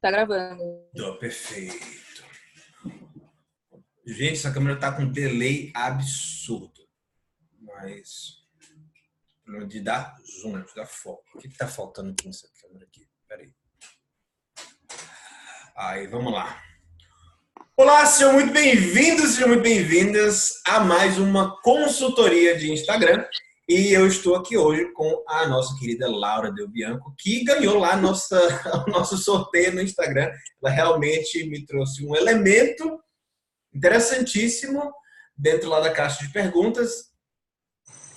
Tá gravando. Perfeito. Gente, essa câmera tá com um delay absurdo. Mas de dar zoom, de dar foco. O que tá faltando aqui nessa câmera aqui? Peraí. Aí, vamos lá. Olá, sejam muito bem-vindos, sejam muito bem-vindas a mais uma consultoria de Instagram. E eu estou aqui hoje com a nossa querida Laura Del Bianco, que ganhou lá o nosso sorteio no Instagram. Ela realmente me trouxe um elemento interessantíssimo dentro lá da caixa de perguntas.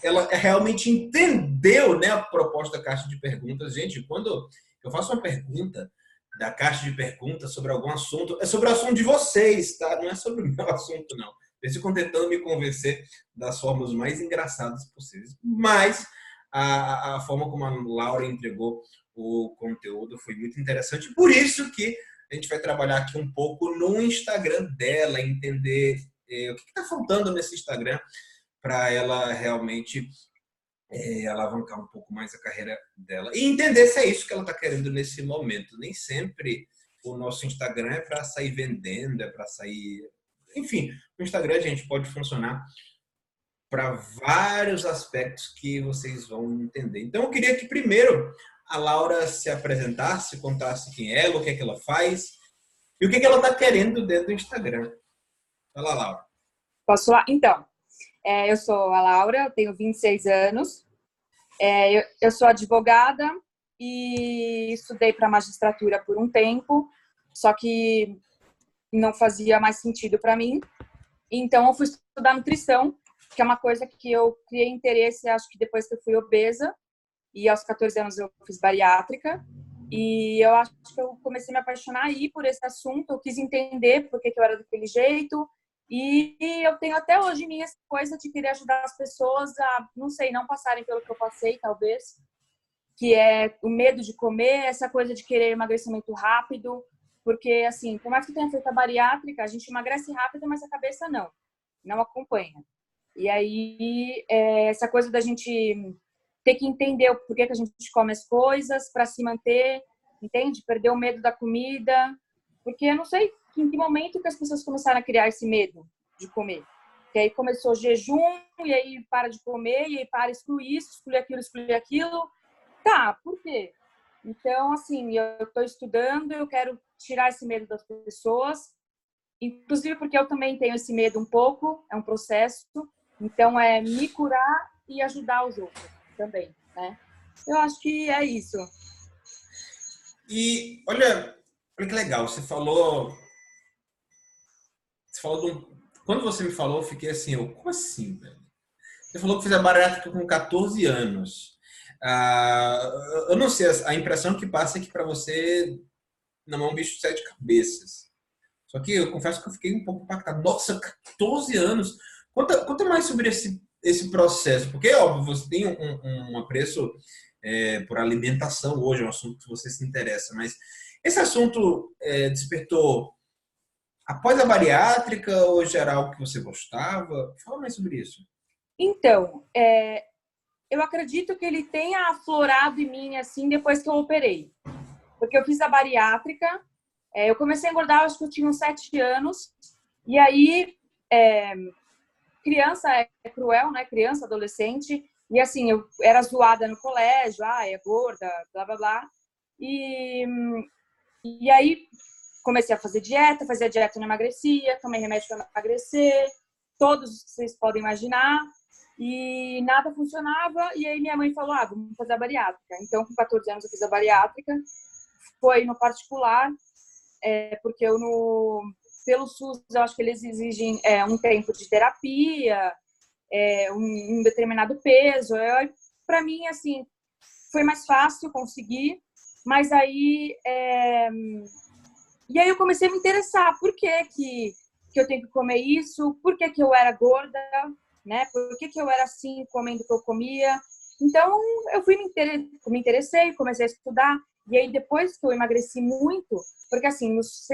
Ela realmente entendeu, né, a proposta da caixa de perguntas. Gente, quando eu faço uma pergunta da caixa de perguntas sobre algum assunto, é sobre o assunto de vocês, tá? Não é sobre o meu assunto, não. Eles ficam tentando me convencer das formas mais engraçadas possíveis. Mas a forma como a Laura entregou o conteúdo foi muito interessante. Por isso que a gente vai trabalhar aqui um pouco no Instagram dela, entender o que está faltando nesse Instagram para ela realmente alavancar um pouco mais a carreira dela. E entender se é isso que ela está querendo nesse momento. Nem sempre o nosso Instagram é para sair vendendo, é para sair... Enfim, o Instagram, gente, pode funcionar para vários aspectos que vocês vão entender. Então, eu queria que primeiro a Laura se apresentasse, contasse quem é ela, o que é que ela faz e o que é que ela está querendo dentro do Instagram. Fala, Laura. Posso lá? Então, eu sou a Laura, eu tenho 26 anos. Eu sou advogada e estudei para magistratura por um tempo, só que não fazia mais sentido para mim. Então, eu fui estudar nutrição, que é uma coisa que eu criei interesse, acho que depois que eu fui obesa. E aos 14 anos eu fiz bariátrica. E eu acho que eu comecei a me apaixonar aí por esse assunto. Eu quis entender por que eu era daquele jeito. E eu tenho até hoje em mim essa coisa de querer ajudar as pessoas a, não sei, não passarem pelo que eu passei, talvez. Que é o medo de comer, essa coisa de querer emagrecimento rápido. Porque, assim, por mais que tenha feito a bariátrica, a gente emagrece rápido, mas a cabeça não acompanha. E aí, essa coisa da gente ter que entender o porquê que a gente come as coisas para se manter, entende? Perder o medo da comida. Porque eu não sei em que momento que as pessoas começaram a criar esse medo de comer. Que aí começou o jejum, e aí para de comer, e aí para excluir isso, excluir aquilo. Tá, por quê? Então, assim, eu estou estudando, eu quero tirar esse medo das pessoas, inclusive porque eu também tenho esse medo um pouco, é um processo. Então, é me curar e ajudar os outros também, né? Eu acho que é isso. E olha que legal, você falou quando você me falou, eu fiquei assim, como assim, velho? Você falou que fez a bariátrica com 14 anos. Eu não sei, a impressão que passa é que para você não é um bicho de sete cabeças. Só que eu confesso que eu fiquei um pouco impactado. Nossa, 14 anos! Conta mais sobre esse processo, porque, óbvio, você tem um apreço por alimentação hoje, é um assunto que você se interessa, mas esse assunto despertou após a bariátrica ou já era algo que você gostava? Fala mais sobre isso. Então, eu acredito que ele tenha aflorado em mim, assim, depois que eu operei. Porque eu fiz a bariátrica, eu comecei a engordar, acho que eu tinha uns 7 anos, e aí, criança é cruel, né? Criança, adolescente, e assim, eu era zoada no colégio, é gorda, blá, blá, blá. E aí, comecei a fazer dieta, fazia dieta e não emagrecia, tomei remédio para emagrecer, todos vocês podem imaginar, e nada funcionava. E aí minha mãe falou, vamos fazer a bariátrica. Então, com 14 anos eu fiz a bariátrica, foi no particular, porque pelo SUS eu acho que eles exigem um tempo de terapia, um determinado peso. Para mim, assim, foi mais fácil conseguir, mas aí... E aí eu comecei a me interessar, por que eu tenho que comer isso? Por que eu era gorda? Né? Por que eu era assim, comendo o que eu comia? Então, eu me interessei, comecei a estudar. E aí, depois que eu emagreci muito, porque assim, nos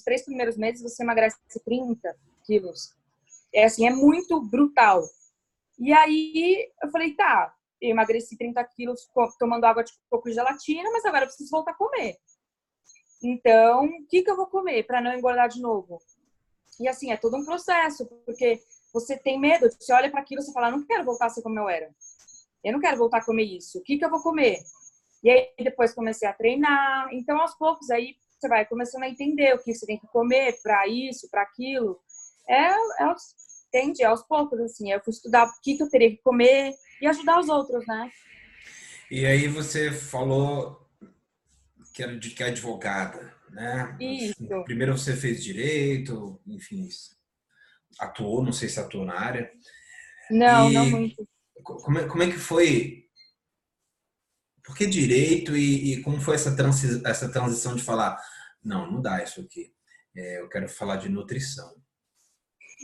3 primeiros meses você emagrece 30 quilos. É muito brutal. E aí, eu falei, tá, eu emagreci 30 quilos tomando água de coco e gelatina, mas agora eu preciso voltar a comer. Então, o que eu vou comer para não engordar de novo? E assim, é todo um processo, porque você tem medo, você olha para aquilo e você fala, não quero voltar a ser como eu era. Eu não quero voltar a comer isso. O que eu vou comer? E aí depois comecei a treinar. Então, aos poucos, aí você vai começando a entender o que você tem que comer para isso, para aquilo. Entende? Aos poucos, assim. Eu fui estudar o que eu teria que comer e ajudar os outros, né? E aí você falou que é advogada, né? Isso. Primeiro você fez direito, enfim, atuou, não sei se atuou na área. Não, não E muito. como é que foi? Por que direito e como foi essa transição de falar, não dá isso aqui. Eu quero falar de nutrição.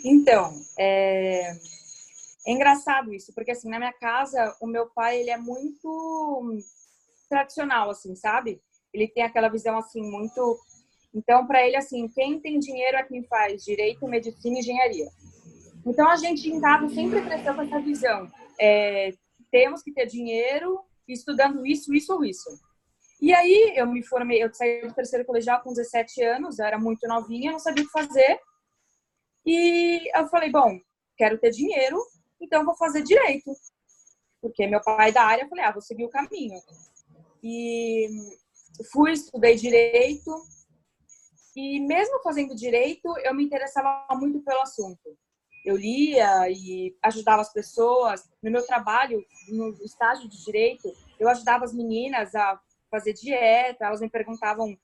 Então, é engraçado isso, porque assim, na minha casa, o meu pai, ele é muito tradicional, assim, sabe? Ele tem aquela visão, assim, muito... Então, para ele, assim, quem tem dinheiro é quem faz direito, medicina e engenharia. Então, a gente em casa sempre cresceu com essa visão. Temos que ter dinheiro estudando isso, isso ou isso. E aí, eu me formei, eu saí do terceiro colegial com 17 anos, eu era muito novinha, não sabia o que fazer. E eu falei, bom, quero ter dinheiro, então vou fazer direito. Porque meu pai é da área, eu falei, vou seguir o caminho. E estudei direito. E mesmo fazendo direito, eu me interessava muito pelo assunto. Eu lia e ajudava as pessoas. No meu trabalho, no estágio de direito, eu ajudava as meninas a fazer dieta. Elas me perguntavam,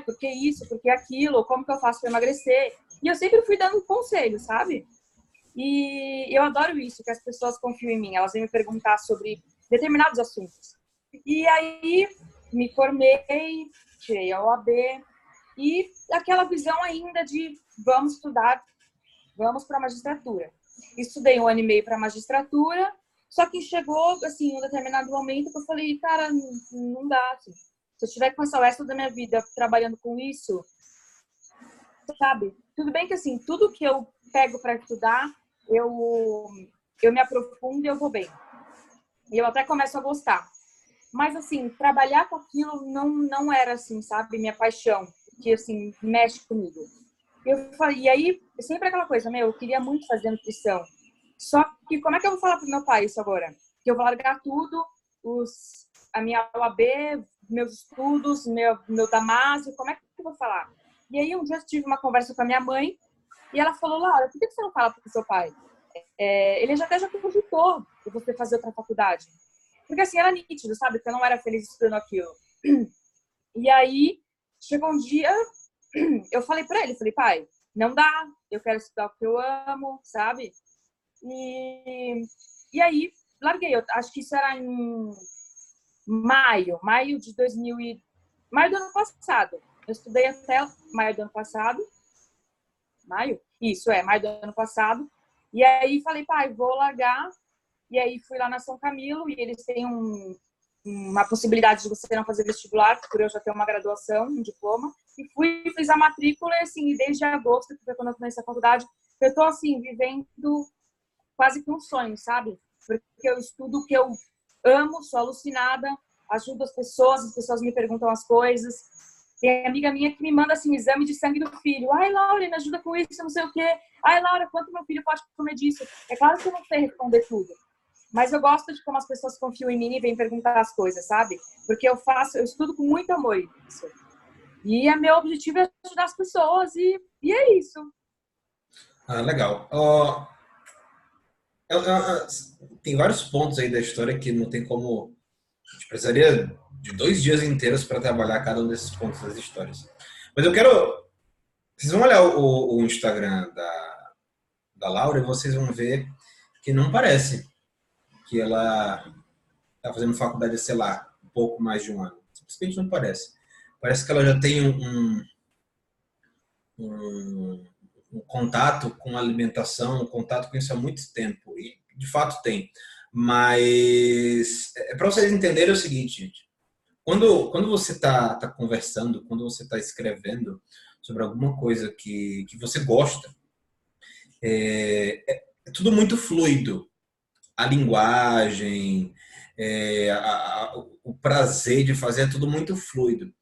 por que isso, por que aquilo, como que eu faço para emagrecer? E eu sempre fui dando conselho, sabe? E eu adoro isso, que as pessoas confiam em mim. Elas vêm me perguntar sobre determinados assuntos. E aí, me formei, tirei a OAB, e aquela visão ainda de vamos estudar, vamos para a magistratura. Estudei 1 ano e meio para a magistratura, só que chegou assim um determinado momento que eu falei, cara, não dá. Assim. Se eu tiver que passar o resto da minha vida trabalhando com isso, sabe? Tudo bem que assim, tudo que eu pego para estudar, eu me aprofundo e eu vou bem. E eu até começo a gostar. Mas assim, trabalhar com aquilo não era assim, sabe? Minha paixão, que assim, mexe comigo. Eu falei, e aí, sempre aquela coisa, eu queria muito fazer nutrição. Só que como é que eu vou falar pro meu pai isso agora? Que eu vou largar tudo, a minha OAB, meus estudos, meu Damásio, como é que eu vou falar? E aí um dia eu tive uma conversa com a minha mãe e ela falou, Laura, por que você não fala pro seu pai? Ele já cogitou de você fazer outra faculdade. Porque assim, era nítido, sabe? Que eu não era feliz estudando aquilo. E aí, chegou um dia, eu falei pra ele, falei, pai, não dá, eu quero estudar o que eu amo, sabe? E aí, larguei. Eu acho que isso era em maio de 2000 maio do ano passado. Eu estudei até maio do ano passado. Maio? Isso, maio do ano passado. E aí falei, pai, vou largar. E aí fui lá na São Camilo e eles têm uma possibilidade de você não fazer vestibular, por eu já ter uma graduação, um diploma. E fiz a matrícula e assim, desde agosto, que foi quando eu comecei a faculdade, eu tô assim, vivendo quase que um sonho, sabe? Porque eu estudo o que eu amo, sou alucinada, ajudo as pessoas me perguntam as coisas. Tem amiga minha que me manda assim, exame de sangue do filho. Ai, Laura, me ajuda com isso, não sei o quê. Ai, Laura, quanto meu filho pode comer disso? É claro que eu não sei responder tudo. Mas eu gosto de como as pessoas confiam em mim e vêm perguntar as coisas, sabe? Porque eu estudo com muito amor isso. E meu objetivo é ajudar as pessoas e é isso. Legal. Tem vários pontos aí da história que não tem como... A gente precisaria de 2 dias inteiros para trabalhar cada um desses pontos das histórias. Mas eu quero... Vocês vão olhar o Instagram da Laura e vocês vão ver que não parece que ela está fazendo faculdade, sei lá, um pouco mais de um ano. Simplesmente não parece. Parece que ela já tem um contato com a alimentação, um contato com isso há muito tempo. E, de fato, tem. Mas é para vocês entenderem o seguinte, gente. Quando você está conversando, quando você está escrevendo sobre alguma coisa que você gosta, é tudo muito fluido. A linguagem, o prazer de fazer é tudo muito fluido.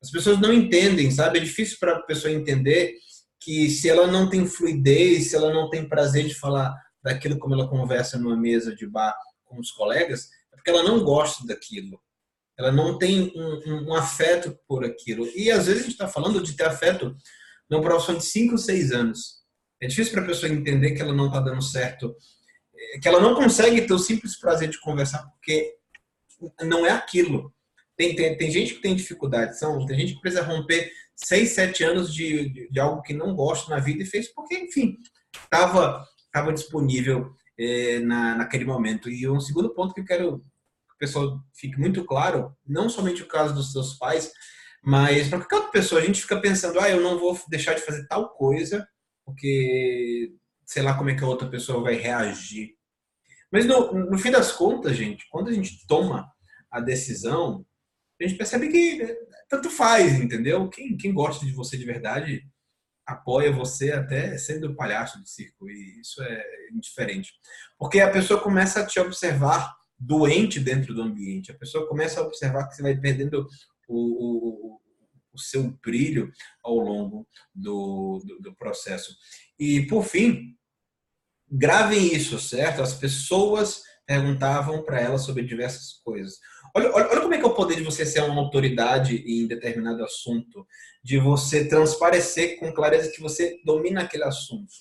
As pessoas não entendem, sabe? É difícil para a pessoa entender que se ela não tem fluidez, se ela não tem prazer de falar daquilo como ela conversa numa mesa de bar com os colegas, é porque ela não gosta daquilo. Ela não tem um afeto por aquilo. E às vezes a gente está falando de ter afeto numa profissão de 5, 6 anos. É difícil para a pessoa entender que ela não está dando certo, que ela não consegue ter o simples prazer de conversar, porque não é aquilo. Tem gente que tem dificuldade, tem gente que precisa romper 6, 7 anos de algo que não gosta na vida e fez porque, enfim, estava disponível naquele momento. E um segundo ponto que eu quero que o pessoal fique muito claro, não somente o caso dos seus pais, mas para qualquer outra pessoa, a gente fica pensando, eu não vou deixar de fazer tal coisa, porque sei lá como é que a outra pessoa vai reagir. Mas no fim das contas, gente, quando a gente toma a decisão, a gente percebe que tanto faz, entendeu? Quem gosta de você de verdade apoia você até sendo palhaço de circo, e isso é indiferente. Porque a pessoa começa a te observar doente dentro do ambiente, a pessoa começa a observar que você vai perdendo o seu brilho ao longo do processo. E, por fim, gravem isso, certo? As pessoas perguntavam para ela sobre diversas coisas. Olha como é que é o poder de você ser uma autoridade em determinado assunto, de você transparecer com clareza que você domina aquele assunto.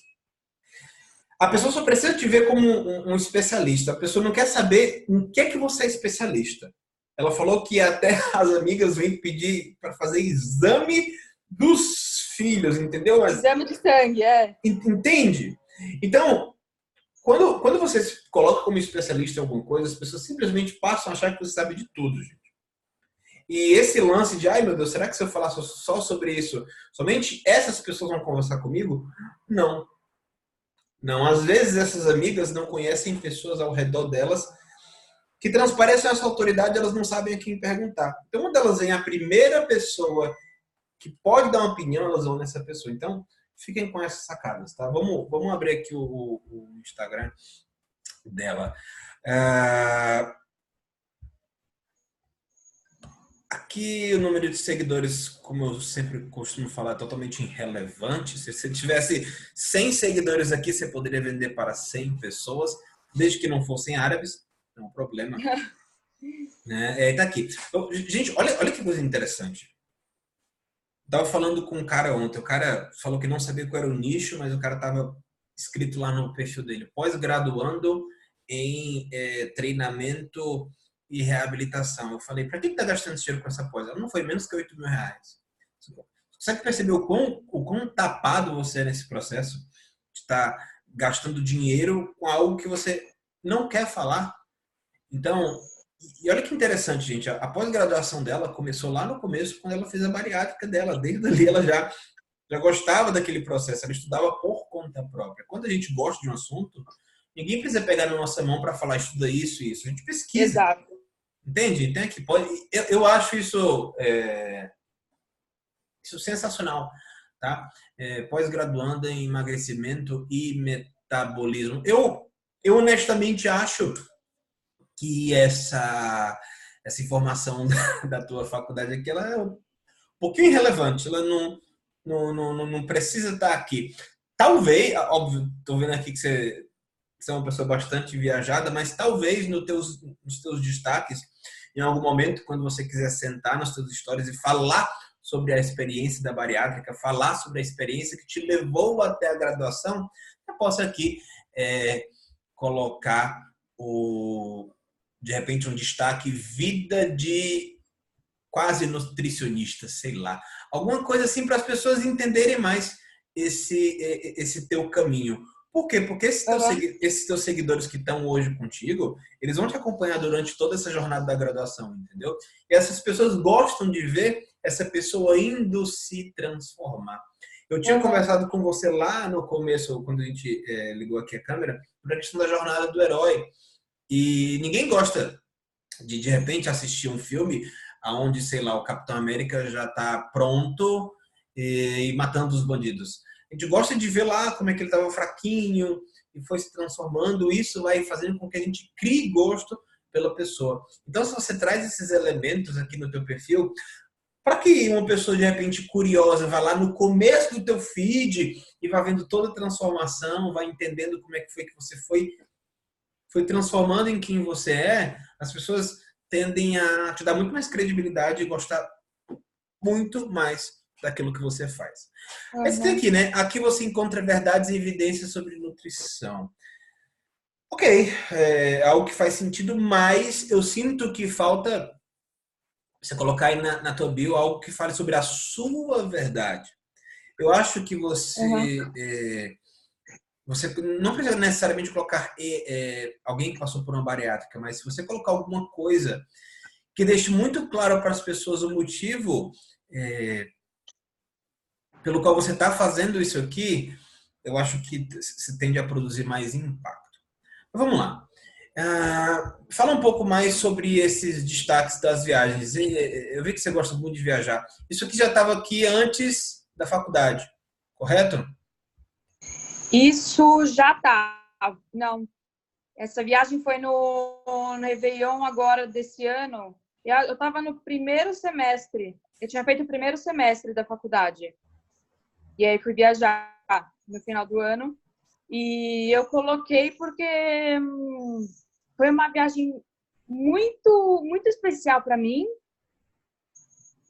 A pessoa só precisa te ver como um especialista. A pessoa não quer saber em que é que você é especialista. Ela falou que até as amigas vêm pedir para fazer exame dos filhos, entendeu? Exame de sangue, Entende? Então, quando você se coloca como especialista em alguma coisa, as pessoas simplesmente passam a achar que você sabe de tudo, gente. E esse lance de, ai meu Deus, será que se eu falar só sobre isso, somente essas pessoas vão conversar comigo? Não. Não, às vezes essas amigas não conhecem pessoas ao redor delas que transparecem essa autoridade, elas não sabem a quem perguntar. Então, quando elas veem a primeira pessoa que pode dar uma opinião, elas vão nessa pessoa. Então, fiquem com essas sacadas, tá? Vamos abrir aqui o Instagram dela. Aqui o número de seguidores, como eu sempre costumo falar, é totalmente irrelevante. Se você tivesse 100 seguidores aqui, você poderia vender para 100 pessoas, desde que não fossem árabes, não é um problema. Né? Tá aqui. Então, gente, olha que coisa interessante. Tava falando com um cara ontem, o cara falou que não sabia qual era o nicho, mas o cara tava escrito lá no perfil dele, pós-graduando em treinamento e reabilitação. Eu falei, para que tá gastando dinheiro com essa pós? Ela não foi menos que R$8.000. Você percebeu o quão tapado você é nesse processo de estar gastando dinheiro com algo que você não quer falar? Então, e olha que interessante, gente. A pós-graduação dela começou lá no começo, quando ela fez a bariátrica dela. Desde ali ela já gostava daquele processo, ela estudava por conta própria. Quando a gente gosta de um assunto, ninguém precisa pegar na nossa mão para falar, estuda isso e isso. A gente pesquisa. Exato. Entende? Tem que pode. Eu acho isso sensacional, tá? Pós-graduando em emagrecimento e metabolismo. Eu honestamente acho que essa informação da tua faculdade aqui, ela é um pouquinho irrelevante. Ela não precisa estar aqui. Talvez, óbvio, estou vendo aqui que você é uma pessoa bastante viajada, mas talvez nos teus destaques, em algum momento, quando você quiser sentar nas suas histórias e falar sobre a experiência da bariátrica, falar sobre a experiência que te levou até a graduação, eu posso aqui colocar de repente um destaque vida de quase nutricionista, sei lá. Alguma coisa assim para as pessoas entenderem mais esse teu caminho. Por quê? Porque esses teus seguidores que estão hoje contigo, eles vão te acompanhar durante toda essa jornada da graduação, entendeu? E essas pessoas gostam de ver essa pessoa indo se transformar. Eu tinha conversado com você lá no começo, quando a gente ligou aqui a câmera, sobre a questão da jornada do herói. E ninguém gosta de repente assistir um filme onde, sei lá, o Capitão América já está pronto e matando os bandidos. A gente gosta de ver lá como é que ele estava fraquinho e foi se transformando. Isso vai fazendo com que a gente crie gosto pela pessoa. Então, se você traz esses elementos aqui no teu perfil, para que uma pessoa, de repente, curiosa, vá lá no começo do teu feed e vá vendo toda a transformação, vá entendendo como é que foi que você foi transformando em quem você é, as pessoas tendem a te dar muito mais credibilidade e gostar muito mais daquilo que você faz. Aí você tem Uhum. aqui, né? Aqui você encontra verdades e evidências sobre nutrição. Ok, é algo que faz sentido, mas eu sinto que falta você colocar aí na tua bio algo que fale sobre a sua verdade. Eu acho que Uhum. você não precisa necessariamente colocar alguém que passou por uma bariátrica, mas se você colocar alguma coisa que deixe muito claro para as pessoas o motivo pelo qual você está fazendo isso aqui, eu acho que se tende a produzir mais impacto. Mas vamos lá. Fala um pouco mais sobre esses destaques das viagens. Eu vi que você gosta muito de viajar. Isso aqui já estava aqui antes da faculdade, correto? Isso já tá. Não, essa viagem foi no Réveillon agora desse ano. Eu estava no primeiro semestre. Eu tinha feito o primeiro semestre da faculdade. E aí fui viajar no final do ano. E eu coloquei porque foi uma viagem muito especial para mim.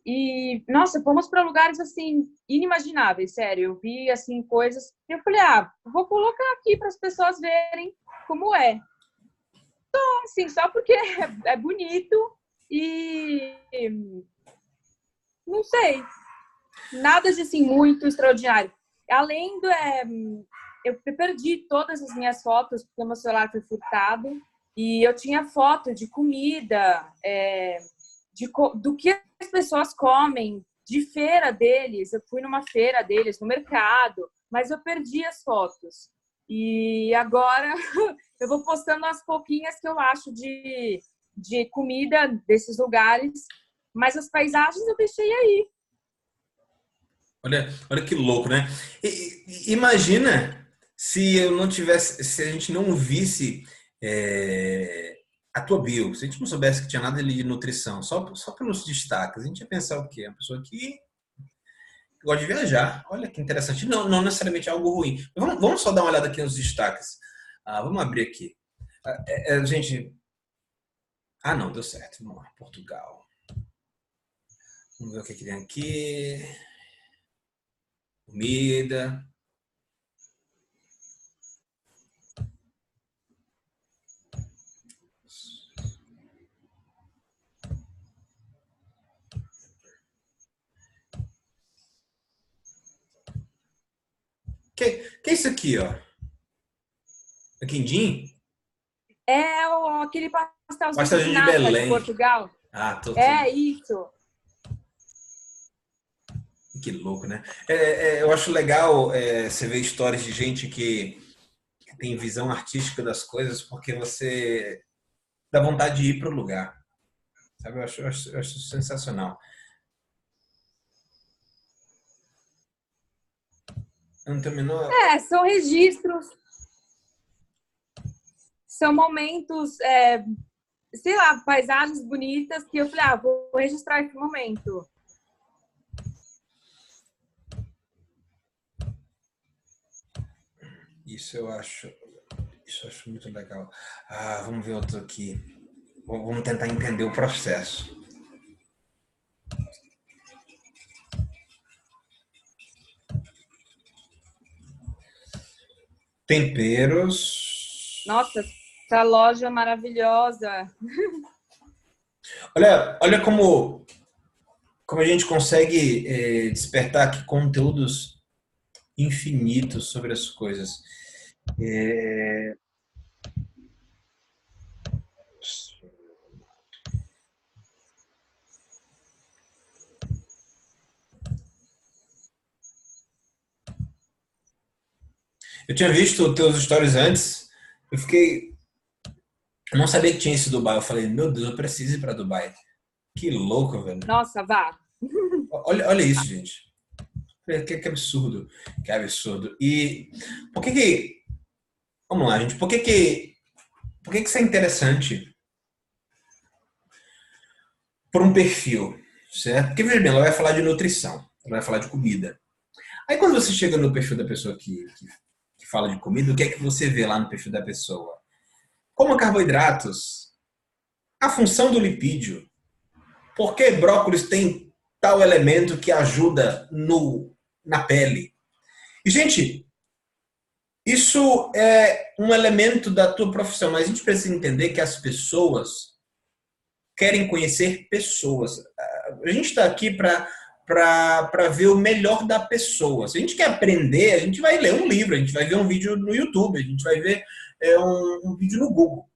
E, nossa, fomos para lugares, assim, inimagináveis, sério. Eu vi, assim, coisas... Eu falei, vou colocar aqui para as pessoas verem como é. Então, assim, só porque é bonito e... Não sei. Nada de, assim, muito extraordinário. Além do... eu perdi todas as minhas fotos, porque o meu celular foi furtado. E eu tinha foto de comida, do que as pessoas comem, de feira deles. Eu fui numa feira deles, no mercado, mas eu perdi as fotos. E agora eu vou postando as pouquinhas que eu acho de comida desses lugares, mas as paisagens eu deixei aí. Olha que louco, né? Imagina se eu não tivesse, se a gente não visse a tua bio, se a gente não soubesse que tinha nada ali de nutrição, só pelos destaques, a gente ia pensar o quê? Uma pessoa que gosta de viajar. Olha que interessante. Não necessariamente algo ruim. Vamos só dar uma olhada aqui nos destaques. Vamos abrir aqui. Gente. Não, deu certo. Vamos lá, Portugal. Vamos ver o que tem aqui. Comida. Que é isso aqui, ó? É quindim? Aquele pastelzinho de Pastelzinho de nata de Belém. Portugal. Tô. É isso. Que louco, né? Eu acho legal você ver histórias de gente que tem visão artística das coisas, porque você dá vontade de ir para o lugar. Sabe? Eu acho sensacional. Eu não tenho a menor. São registros, são momentos, sei lá, paisagens bonitas que eu falei, vou registrar esse momento. Isso eu acho muito legal. Vamos ver outro aqui. Vamos tentar entender o processo. Temperos. Nossa, essa loja maravilhosa. Olha como a gente consegue despertar aqui conteúdos infinitos sobre as coisas. Eu tinha visto os teus stories antes. Eu fiquei. Eu não sabia que tinha esse Dubai. Eu falei, meu Deus, eu preciso ir para Dubai. Que louco, velho. Nossa, vá. Olha isso, gente. Que absurdo. Que absurdo. E por que. Vamos lá, gente. Por que isso é interessante para um perfil? certo? Porque, veja bem, ela vai falar de nutrição, ela vai falar de comida. Aí quando você chega no perfil da pessoa que fala de comida, o que é que você vê lá no perfil da pessoa? Como carboidratos, a função do lipídio, por que brócolis tem tal elemento que ajuda na pele. E, gente, isso é um elemento da tua profissão, mas a gente precisa entender que as pessoas querem conhecer pessoas. A gente está aqui para ver o melhor da pessoa. Se a gente quer aprender, a gente vai ler um livro, a gente vai ver um vídeo no YouTube, a gente vai ver um vídeo no Google.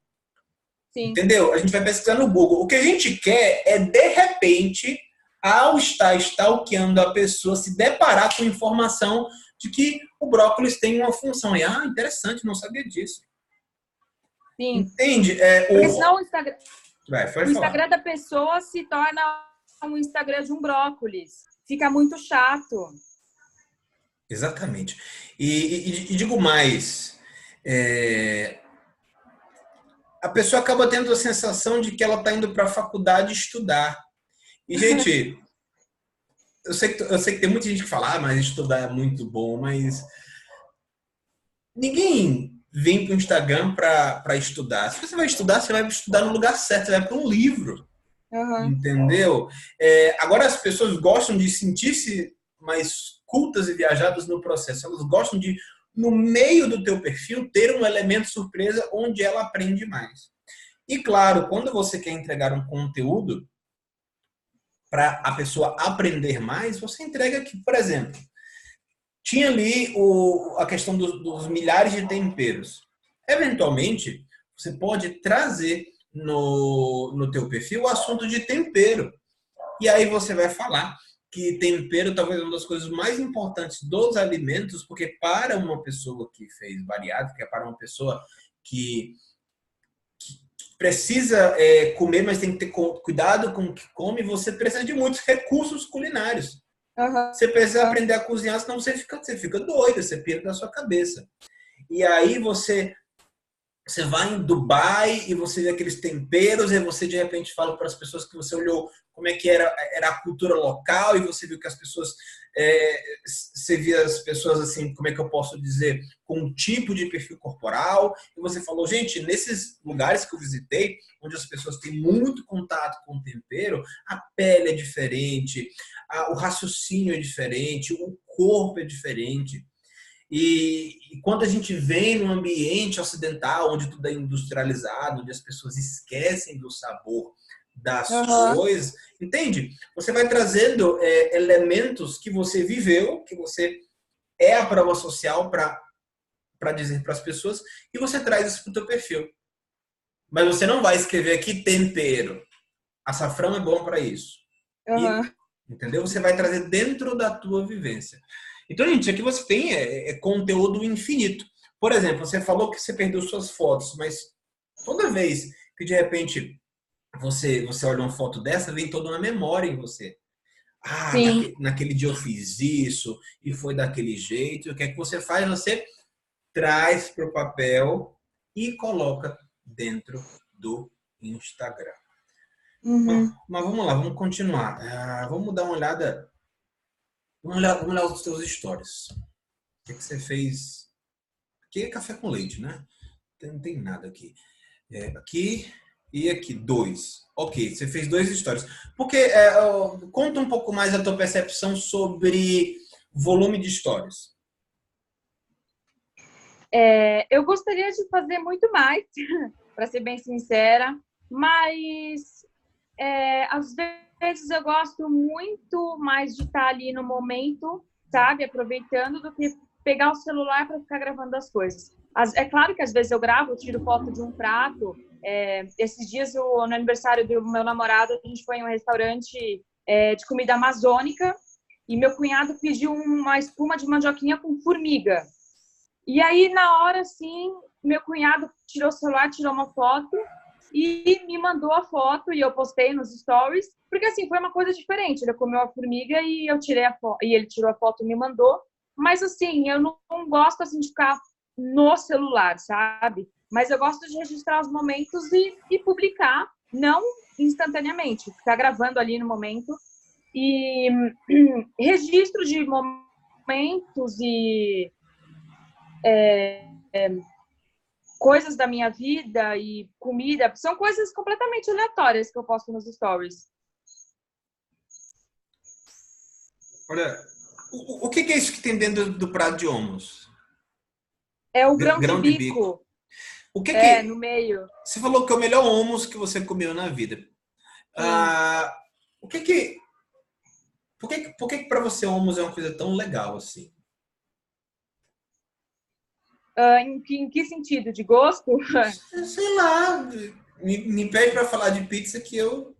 Sim. Entendeu? A gente vai pesquisar no Google. O que a gente quer é, de repente, ao estar stalkeando a pessoa, se deparar com informação de que o brócolis tem uma função. E, interessante, não sabia disso. Sim. Entende? Porque senão o Instagram, o Instagram da pessoa se torna um Instagram de um brócolis. Fica muito chato. Exatamente. E digo mais, a pessoa acaba tendo a sensação de que ela está indo para a faculdade estudar. E, gente, eu sei que tem muita gente que fala, mas estudar é muito bom, mas ninguém vem para o Instagram para estudar. Se você vai estudar no lugar certo, você vai para um livro. Uhum. Entendeu? Agora as pessoas gostam de sentir-se mais cultas e viajadas no processo. Elas gostam de, no meio do teu perfil, ter um elemento surpresa onde ela aprende mais. E claro, quando você quer entregar um conteúdo para a pessoa aprender mais, você entrega que, por exemplo, tinha ali a questão dos milhares de temperos. Eventualmente, você pode trazer no teu perfil o assunto de tempero. E aí você vai falar que tempero talvez é uma das coisas mais importantes dos alimentos, porque para uma pessoa que fez bariátrica, para uma pessoa que precisa comer, mas tem que ter cuidado com o que come, você precisa de muitos recursos culinários. Uhum. Você precisa aprender a cozinhar, senão você fica doido, você pira da sua cabeça. E aí você vai em Dubai e você vê aqueles temperos e você de repente fala para as pessoas que você olhou como é que era a cultura local e você viu que as pessoas, você via as pessoas assim, como é que eu posso dizer, com um tipo de perfil corporal e você falou, gente, nesses lugares que eu visitei, onde as pessoas têm muito contato com o tempero, a pele é diferente, o raciocínio é diferente, o corpo é diferente. E quando a gente vem num ambiente ocidental, onde tudo é industrializado, onde as pessoas esquecem do sabor das coisas, entende? Você vai trazendo elementos que você viveu, que você é a prova social para dizer para as pessoas, e você traz isso para o teu perfil. Mas você não vai escrever aqui tempero. Açafrão é bom para isso. Entendeu? Você vai trazer dentro da tua vivência. Então, gente, aqui você tem conteúdo infinito. Por exemplo, você falou que você perdeu suas fotos, mas toda vez que de repente você olha uma foto dessa, vem toda uma memória em você. Naquele dia eu fiz isso e foi daquele jeito. O que é que você faz? Você traz para o papel e coloca dentro do Instagram. Mas vamos lá, vamos continuar. Vamos dar uma olhada. Vamos olhar os teus stories. O que você fez? Aqui é café com leite, né? Não tem nada aqui. Aqui e aqui, 2. Ok, você fez 2 stories. Porque conta um pouco mais a tua percepção sobre volume de stories. Eu gostaria de fazer muito mais, para ser bem sincera, mas às vezes eu gosto muito mais de estar ali no momento, sabe, aproveitando, do que pegar o celular para ficar gravando as coisas. É claro que às vezes eu gravo, eu tiro foto de um prato. Esses dias, no aniversário do meu namorado, a gente foi em um restaurante de comida amazônica e meu cunhado pediu uma espuma de mandioquinha com formiga. E aí, na hora, assim, meu cunhado tirou o celular, tirou uma foto e me mandou a foto e eu postei nos stories, porque assim, foi uma coisa diferente. Ele comeu a formiga e eu tirei a foto, e ele tirou a foto e me mandou. Mas assim, eu não gosto assim de ficar no celular, sabe? Mas eu gosto de registrar os momentos e publicar, não instantaneamente, ficar gravando ali no momento. E registro de momentos e coisas da minha vida e comida. São coisas completamente aleatórias que eu posto nos stories. Olha, o que é isso que tem dentro do prato de hummus? É o grão de Grão de bico. bico. O que que... No meio. Você falou que é o melhor hummus que você comeu na vida. O que que... Por que para você hummus é uma coisa tão legal assim? Em que sentido? De gosto? Sei lá, me pede para falar de pizza que eu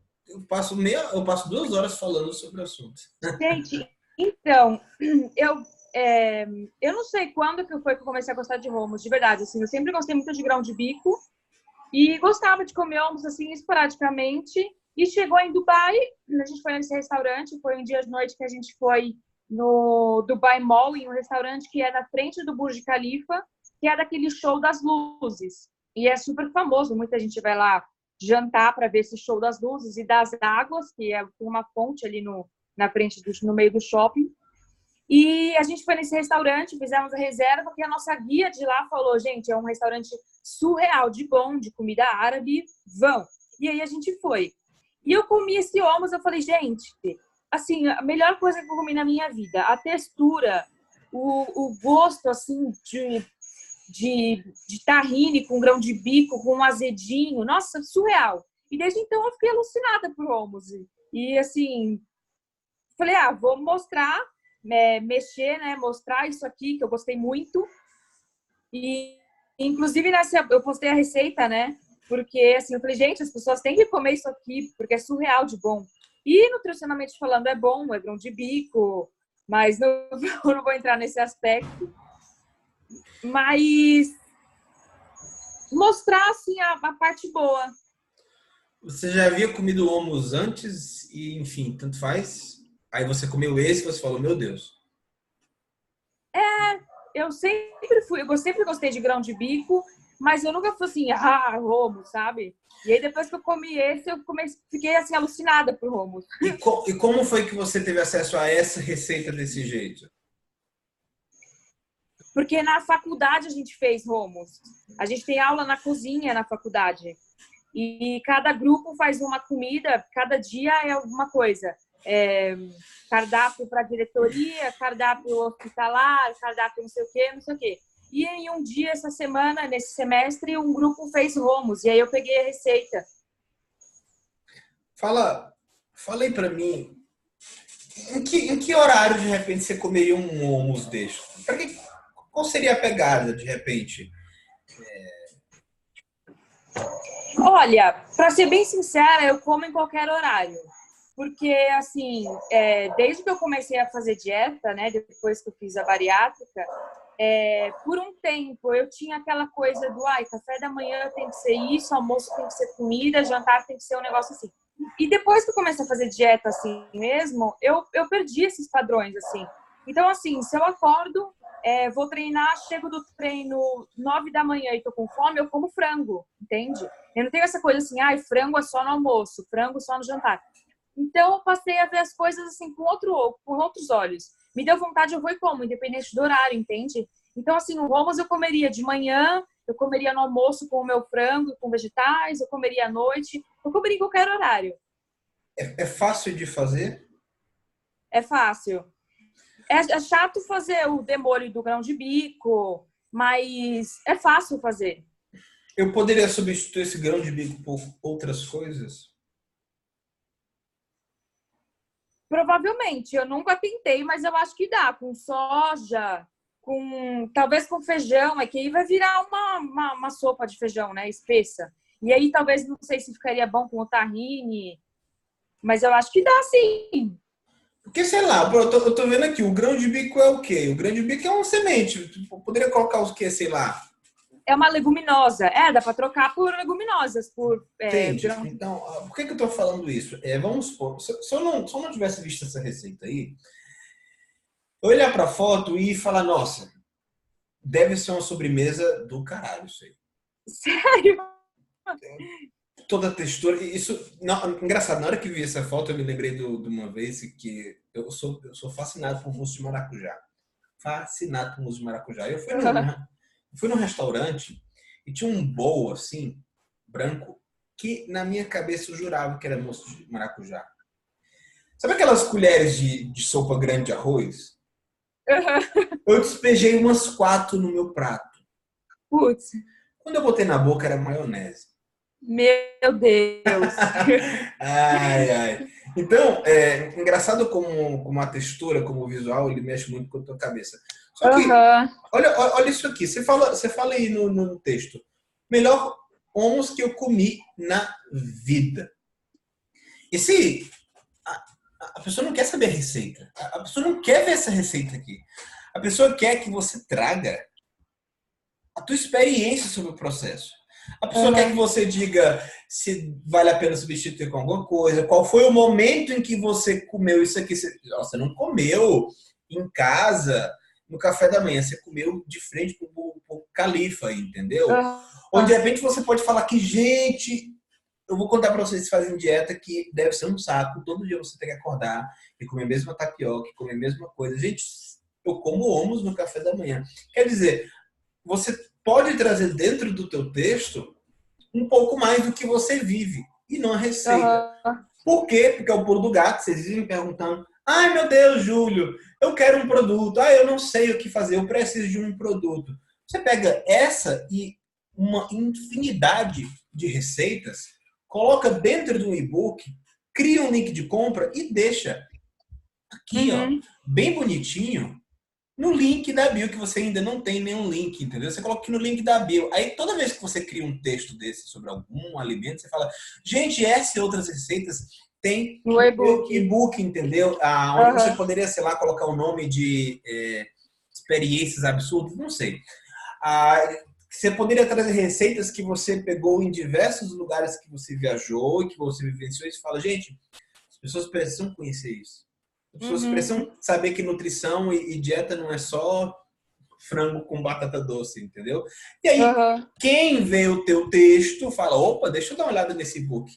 passo 2 horas falando sobre o assunto. Gente, então, eu, é, eu não sei quando que foi que eu comecei a gostar de hummus, de verdade. Assim, eu sempre gostei muito de grão de bico e gostava de comer hummus assim esporadicamente. E chegou em Dubai, a gente foi nesse restaurante, foi um dia de noite que a gente foi no Dubai Mall, em um restaurante que é na frente do Burj Khalifa, que é daquele show das luzes. E é super famoso, muita gente vai lá jantar para ver esse show das luzes e das águas, que é uma fonte ali na frente, no meio do shopping. E a gente foi nesse restaurante, fizemos a reserva, porque a nossa guia de lá falou, gente, é um restaurante surreal, de bom, de comida árabe, vão. E aí a gente foi. E eu comi esse hummus, eu falei, gente, assim, a melhor coisa que eu comi na minha vida, a textura, o gosto, assim, de tahine com grão de bico, com um azedinho, nossa, surreal. E desde então eu fiquei alucinada por hummus. E, assim, falei, vou mostrar, mexer, né, mostrar isso aqui, que eu gostei muito. E, inclusive, eu postei a receita, né, porque, assim, eu falei, gente, as pessoas têm que comer isso aqui, porque é surreal de bom. E, nutricionalmente falando, é bom, é grão de bico, mas não, eu não vou entrar nesse aspecto. Mas mostrar, assim, a parte boa. Você já havia comido hummus antes e, enfim, tanto faz? Aí você comeu esse e você falou, meu Deus. Eu sempre gostei de grão de bico, mas eu nunca fui assim, hummus, sabe? E aí depois que eu comi esse, fiquei assim alucinada por hummus. E como foi que você teve acesso a essa receita desse jeito? Porque na faculdade a gente fez hummus. A gente tem aula na cozinha na faculdade. E cada grupo faz uma comida, cada dia é alguma coisa. Cardápio para diretoria, cardápio hospitalar, cardápio não sei o quê, não sei o quê. E em um dia, essa semana, nesse semestre, um grupo fez hummus. E aí eu peguei a receita. Falei para mim, em que horário de repente você comeria um hummus desse? Qual seria a pegada de repente? Olha, para ser bem sincera, eu como em qualquer horário. Porque, assim, desde que eu comecei a fazer dieta, né, depois que eu fiz a bariátrica, por um tempo eu tinha aquela coisa do, café da manhã tem que ser isso, almoço tem que ser comida, jantar tem que ser um negócio assim. E depois que eu comecei a fazer dieta assim mesmo, eu perdi esses padrões, assim. Então, assim, se eu acordo, vou treinar, chego do treino 9 da manhã e tô com fome, eu como frango, entende? Eu não tenho essa coisa assim, frango é só no almoço, frango só no jantar. Então, eu passei a ver as coisas assim com outros olhos. Me deu vontade, eu vou e como, independente do horário, entende? Então, assim, o hummus eu comeria de manhã, eu comeria no almoço com o meu frango, com vegetais, eu comeria à noite, eu comeria em qualquer horário. É fácil de fazer? É fácil. É chato fazer o demolho do grão de bico, mas é fácil fazer. Eu poderia substituir esse grão de bico por outras coisas? Provavelmente, eu nunca tentei, mas eu acho que dá. Com soja, talvez com feijão, é que aí vai virar uma sopa de feijão, né? Espessa. E aí talvez, não sei se ficaria bom com o tahine, mas eu acho que dá sim. Porque, sei lá, eu tô vendo aqui, o grão de bico é o quê? O grão de bico é uma semente. Poderia colocar o quê, sei lá? É uma leguminosa. Dá para trocar por leguminosas, por Entende? grão. Então, por que eu tô falando isso? Vamos supor, se eu não tivesse visto essa receita aí, eu olhar pra foto e falar, nossa, deve ser uma sobremesa do caralho isso aí. Sério? toda a textura. Isso, não, engraçado, na hora que vi essa foto, eu me lembrei de uma vez que eu sou fascinado por mousse de maracujá. Fascinado por mousse de maracujá. Eu fui num restaurante e tinha um bowl, assim, branco, que na minha cabeça eu jurava que era mousse de maracujá. Sabe aquelas colheres de sopa grande de arroz? Eu despejei umas 4 no meu prato. Putz, Quando eu botei na boca, era maionese. meu Deus. Ai, ai. Então, é engraçado como a textura, como o visual, ele mexe muito com a tua cabeça. Só que, Aham. olha isso aqui. Você fala aí no texto. Melhor hummus que eu comi na vida. E se a pessoa não quer saber a receita, a pessoa não quer ver essa receita aqui. A pessoa quer que você traga a tua experiência sobre o processo. A pessoa quer que Aham. você diga se vale a pena substituir com alguma coisa, qual foi o momento em que você comeu isso aqui. Você não comeu em casa, no café da manhã, você comeu de frente para o califa, entendeu? Ou de Aham. repente você pode falar que, gente, eu vou contar para vocês que fazem dieta que deve ser um saco. Todo dia você tem que acordar e comer a mesma tapioca, comer a mesma coisa. Gente, eu como hummus no café da manhã. Quer dizer, você pode trazer dentro do teu texto um pouco mais do que você vive e não a receita. Aham. Por quê? Porque é o pulo do gato. Vocês vivem perguntando: ai meu Deus, Júlio, eu quero um produto. Ah, eu não sei o que fazer, eu preciso de um produto. Você pega essa e uma infinidade de receitas, coloca dentro do e-book, cria um link de compra e deixa aqui, ó, Uhum. bem bonitinho, no link da bio, que você ainda não tem nenhum link, entendeu? Você coloca aqui no link da bio. Aí, toda vez que você cria um texto desse sobre algum alimento, você fala, gente, essa e outras receitas tem No no meu e-book. e-book, entendeu? Onde você Aham. poderia, sei lá, colocar o nome de experiências absurdas, não sei. Você poderia trazer receitas que você pegou em diversos lugares que você viajou e que você vivenciou e você fala, gente, as pessoas precisam conhecer isso. As pessoas Uhum. precisam saber que nutrição e dieta não é só frango com batata doce, entendeu? E aí, Aham. quem vê o teu texto fala, opa, deixa eu dar uma olhada nesse e-book.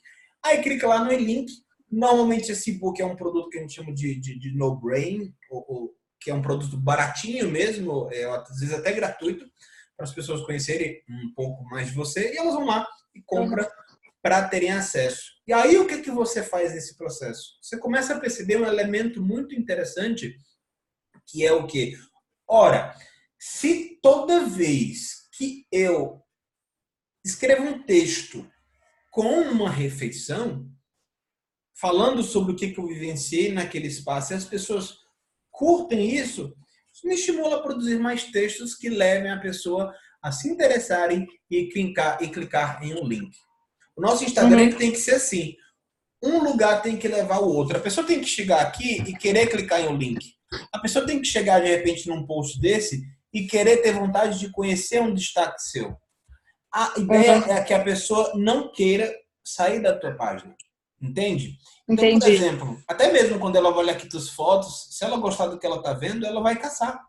Aí clica lá no link. Normalmente esse e-book é um produto que a gente chama de no-brain, que é um produto baratinho mesmo, às vezes até gratuito, para as pessoas conhecerem um pouco mais de você, e elas vão lá e compram Aham. para terem acesso. E aí o que você faz nesse processo? Você começa a perceber um elemento muito interessante, que é o quê? Ora, se toda vez que eu escrevo um texto com uma refeição, falando sobre o que eu vivenciei naquele espaço, e as pessoas curtem isso me estimula a produzir mais textos que levem a pessoa a se interessarem e clicar em um link. O nosso Instagram Uhum. ele tem que ser assim. Um lugar tem que levar o outro. A pessoa tem que chegar aqui e querer clicar em um link. A pessoa tem que chegar, de repente, num post desse e querer ter vontade de conhecer um destaque seu. A ideia Aham. é que a pessoa não queira sair da tua página. Entende? Então, por Entendi. exemplo, até mesmo quando ela vai olhar aqui tuas fotos, se ela gostar do que ela está vendo, ela vai caçar.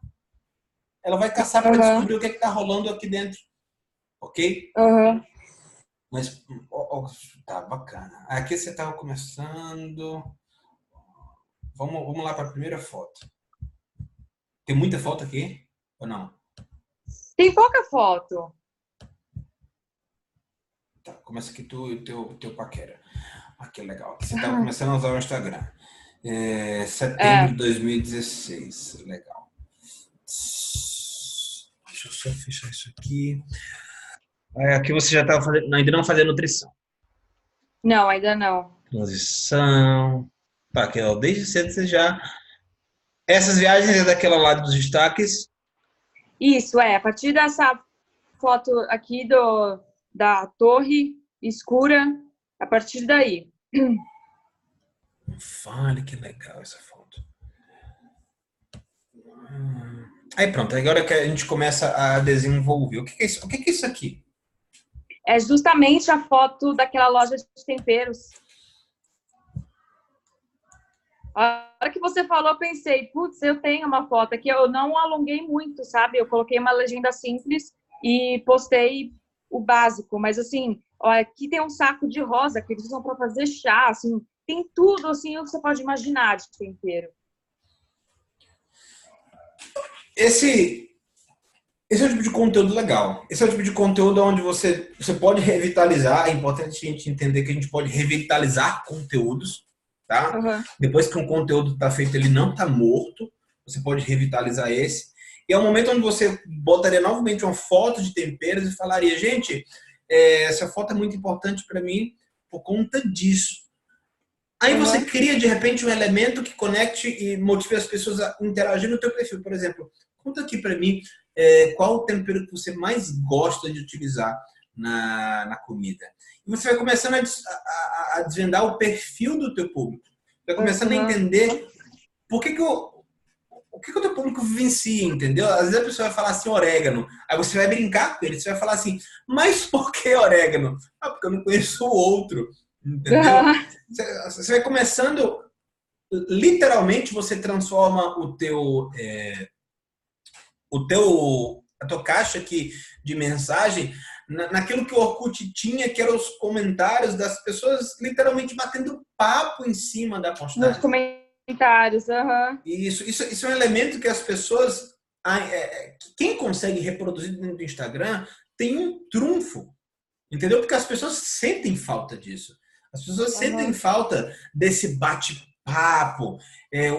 Ela vai caçar para Aham. descobrir o que está rolando aqui dentro. Ok? Aham. Mas, tá bacana. Aqui você estava começando. Vamos lá para a primeira foto. Tem muita foto aqui? Ou não? Tem pouca foto. Tá, começa aqui teu paquera. Ah, que legal. Aqui você estava começando a usar o Instagram. Setembro É. de 2016. Legal. Deixa eu só fechar isso aqui. Aqui você já estava fazendo. Ainda não fazia nutrição. Não, ainda não. Transição. Tá, aqui, ó, desde cedo você já. Essas viagens é daquela lá dos destaques. Isso, é. A partir dessa foto aqui da torre escura, a partir daí. Fale, que legal essa foto. Aí pronto, agora que a gente começa a desenvolver. O que é isso? O que é isso aqui? É justamente a foto daquela loja de temperos. A hora que você falou, eu pensei, putz, eu tenho uma foto aqui. Eu não alonguei muito, sabe? Eu coloquei uma legenda simples e postei o básico. Mas, assim, Ó, aqui tem um saco de rosa que eles usam para fazer chá, assim, tem tudo, assim, o que você pode imaginar de tempero. Esse é o tipo de conteúdo legal. Esse é o tipo de conteúdo onde você pode revitalizar. É importante a gente entender que a gente pode revitalizar conteúdos, tá? Uhum. Depois que um conteúdo está feito, ele não está morto. Você pode revitalizar esse. E é um momento onde você botaria novamente uma foto de temperos e falaria, gente, essa foto é muito importante para mim por conta disso. Aí você cria, de repente, um elemento que conecte e motive as pessoas a interagir no teu perfil. Por exemplo, conta aqui para mim qual o tempero que você mais gosta de utilizar na comida. E você vai começando a desvendar o perfil do teu público. Vai começando a entender o que o teu público vivencia, entendeu? Às vezes a pessoa vai falar assim, orégano. Aí você vai brincar com ele, você vai falar assim, mas por que orégano? Ah, porque eu não conheço o outro, entendeu? Você vai começando, literalmente você transforma a tua caixa aqui de mensagem naquilo que o Orkut tinha, que eram os comentários das pessoas literalmente batendo papo em cima da Nos postagem. comentários, Isso é um elemento que as pessoas, quem consegue reproduzir dentro do Instagram tem um trunfo, entendeu? Porque as pessoas sentem falta disso. As pessoas sentem falta desse bate-papo.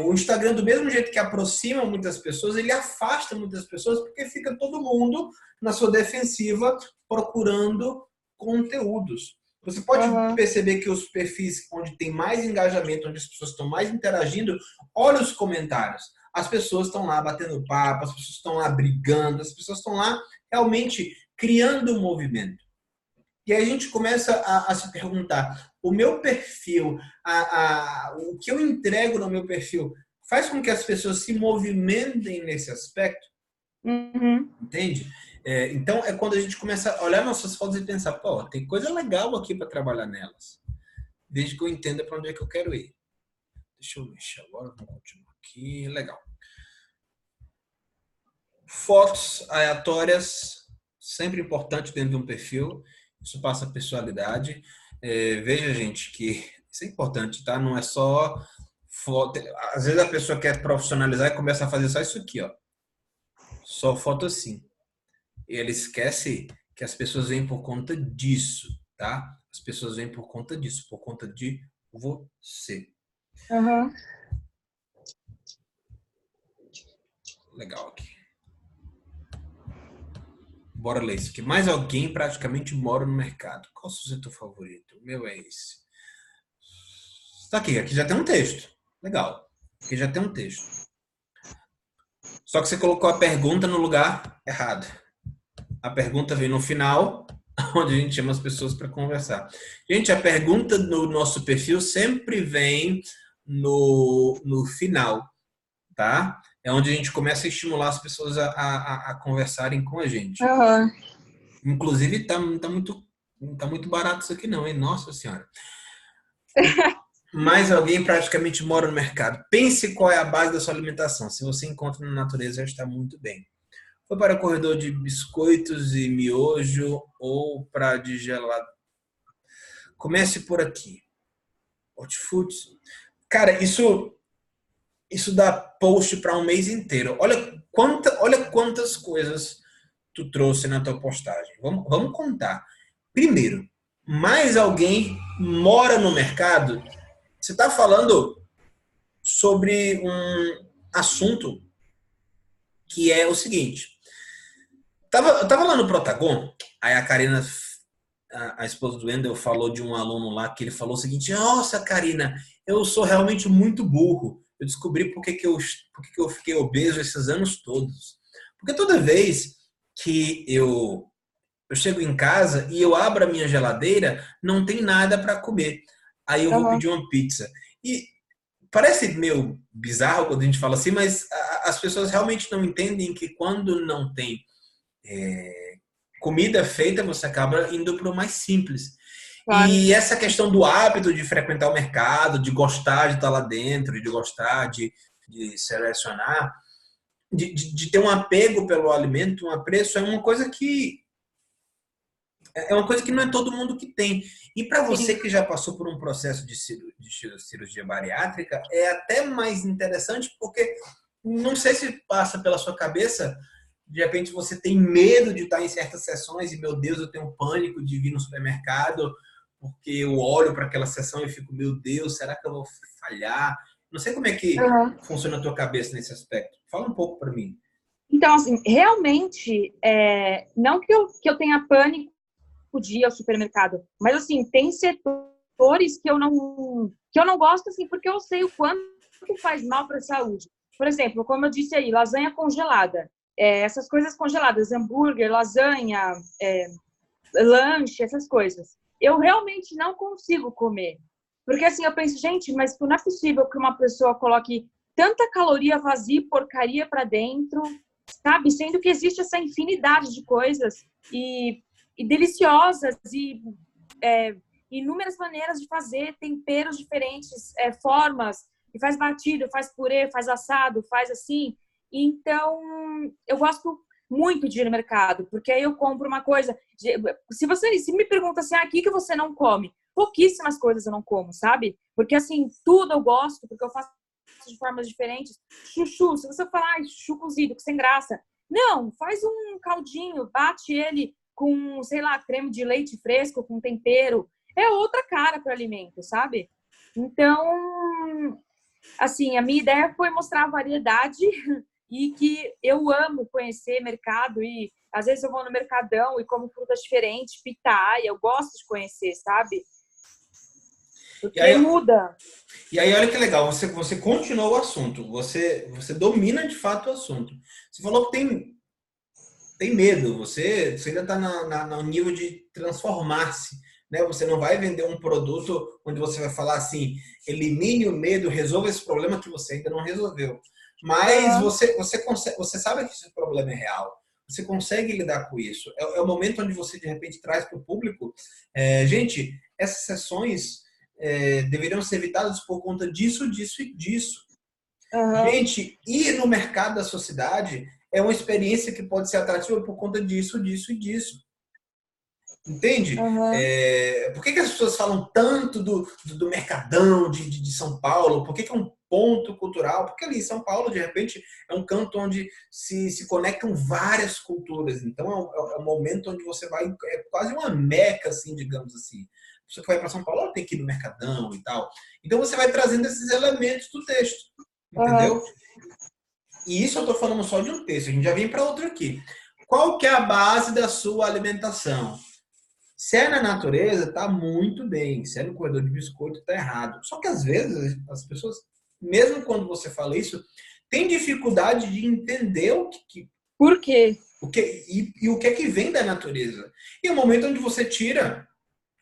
O Instagram, do mesmo jeito que aproxima muitas pessoas, ele afasta muitas pessoas porque fica todo mundo na sua defensiva procurando conteúdos. Você pode perceber que os perfis onde tem mais engajamento, onde as pessoas estão mais interagindo, olha os comentários. As pessoas estão lá batendo papo, as pessoas estão lá brigando, as pessoas estão lá realmente criando um movimento. E aí a gente começa a se perguntar, o meu perfil, o que eu entrego no meu perfil, faz com que as pessoas se movimentem nesse aspecto? Entende? Então é quando a gente começa a olhar nossas fotos e pensar, pô, tem coisa legal aqui para trabalhar nelas. Desde que eu entenda para onde é que eu quero ir. Deixa eu mexer agora, vamos continuar aqui. Legal. Fotos aleatórias, sempre importante dentro de um perfil. Isso passa personalidade. Veja, gente, que isso é importante, tá? Não é só foto. Às vezes a pessoa quer profissionalizar e começa a fazer só isso aqui, ó. Só foto assim. E ele esquece que as pessoas vêm por conta disso, tá? As pessoas vêm por conta disso, por conta de você. Legal aqui. Bora ler isso aqui. Mais alguém praticamente mora no mercado. Qual o seu setor favorito? O meu é esse. Tá aqui já tem um texto. Legal. Aqui já tem um texto. Só que você colocou a pergunta no lugar errado. A pergunta vem no final, onde a gente chama as pessoas para conversar. Gente, a pergunta no nosso perfil sempre vem no final, tá? É onde a gente começa a estimular as pessoas a conversarem com a gente. Inclusive, tá muito barato isso aqui não, hein? Nossa Senhora. Mais alguém praticamente mora no mercado. Pense qual é a base da sua alimentação. Se você encontra na natureza, já está muito bem. Foi para o corredor de biscoitos e miojo ou para de gelado? Comece por aqui. Hortifrutis. Cara, isso dá post para um mês inteiro. Olha quantas coisas tu trouxe na tua postagem. Vamos contar. Primeiro, mais alguém mora no mercado? Você está falando sobre um assunto que é o seguinte. Eu tava lá no Protagon, aí a Karina, a esposa do Wendel, falou de um aluno lá que ele falou o seguinte: nossa, Karina, eu sou realmente muito burro. Eu descobri por que eu fiquei obeso esses anos todos. Porque toda vez que eu chego em casa e eu abro a minha geladeira, não tem nada para comer. Aí eu vou pedir uma pizza. E parece meio bizarro quando a gente fala assim, mas as pessoas realmente não entendem que quando não tem comida feita, você acaba indo para o mais simples. Claro. E essa questão do hábito de frequentar o mercado, de gostar de estar lá dentro, de gostar de selecionar, de ter um apego pelo alimento, um apreço, é uma coisa que É uma coisa que não é todo mundo que tem. E para você Sim. que já passou por um processo de cirurgia bariátrica, é até mais interessante porque não sei se passa pela sua cabeça, de repente você tem medo de estar em certas sessões e, meu Deus, eu tenho pânico de vir no supermercado porque eu olho para aquela sessão e fico, meu Deus, será que eu vou falhar? Não sei como é que Uhum. funciona a tua cabeça nesse aspecto. Fala um pouco para mim. Então, assim, realmente, não que eu tenha pânico de ir ao supermercado, mas, assim, tem setores que eu não gosto, assim, porque eu sei o quanto faz mal para a saúde. Por exemplo, como eu disse aí, lasanha congelada. Essas coisas congeladas, hambúrguer, lasanha, lanche, essas coisas. Eu realmente não consigo comer. Porque, assim, eu penso, gente, mas não é possível que uma pessoa coloque tanta caloria vazia e porcaria para dentro, sabe? Sendo que existe essa infinidade de coisas e deliciosas e inúmeras maneiras de fazer, temperos diferentes, formas, e faz batido, faz purê, faz assado, faz assim. Então, eu gosto muito de ir no mercado, porque aí eu compro uma coisa. Se me pergunta assim, o que você não come? Pouquíssimas coisas eu não como, sabe? Porque assim, tudo eu gosto, porque eu faço de formas diferentes. Chuchu, se você falar chuchu cozido, que sem graça. Não, faz um caldinho, bate ele com, sei lá, creme de leite fresco, com tempero. É outra cara para o alimento, sabe? Então, assim, a minha ideia foi mostrar a variedade e que eu amo conhecer mercado e às vezes eu vou no Mercadão e como frutas diferentes, pitaia, eu gosto de conhecer, sabe? E Porque aí, muda. e aí olha que legal, você continuou o assunto, você domina de fato o assunto. Você falou que tem medo, você ainda está no nível de transformar-se. Né? Você não vai vender um produto onde você vai falar assim, elimine o medo, resolva esse problema que você ainda não resolveu. Mas Uhum. você sabe que esse problema é real. Você consegue lidar com isso. É o momento onde você, de repente, traz para o público, gente, essas sessões deveriam ser evitadas por conta disso, disso e disso. Uhum. Gente, ir no mercado da sociedade é uma experiência que pode ser atrativa por conta disso, disso e disso. Entende? Uhum. Por que as pessoas falam tanto do Mercadão de São Paulo? Por que é um ponto cultural? Porque ali em São Paulo, de repente, é um canto onde se conectam várias culturas. Então, é um momento onde você vai... É quase uma meca, assim, digamos assim. A pessoa que vai para São Paulo ela tem que ir no Mercadão e tal. Então, você vai trazendo esses elementos do texto. Uhum. Entendeu? E isso eu estou falando só de um texto. A gente já vem para outro aqui. Qual que é a base da sua alimentação? Se é na natureza, tá muito bem. Se é no corredor de biscoito, tá errado. Só que às vezes as pessoas, mesmo quando você fala isso, têm dificuldade de entender Por quê? o que é que vem da natureza. E é o momento onde você tira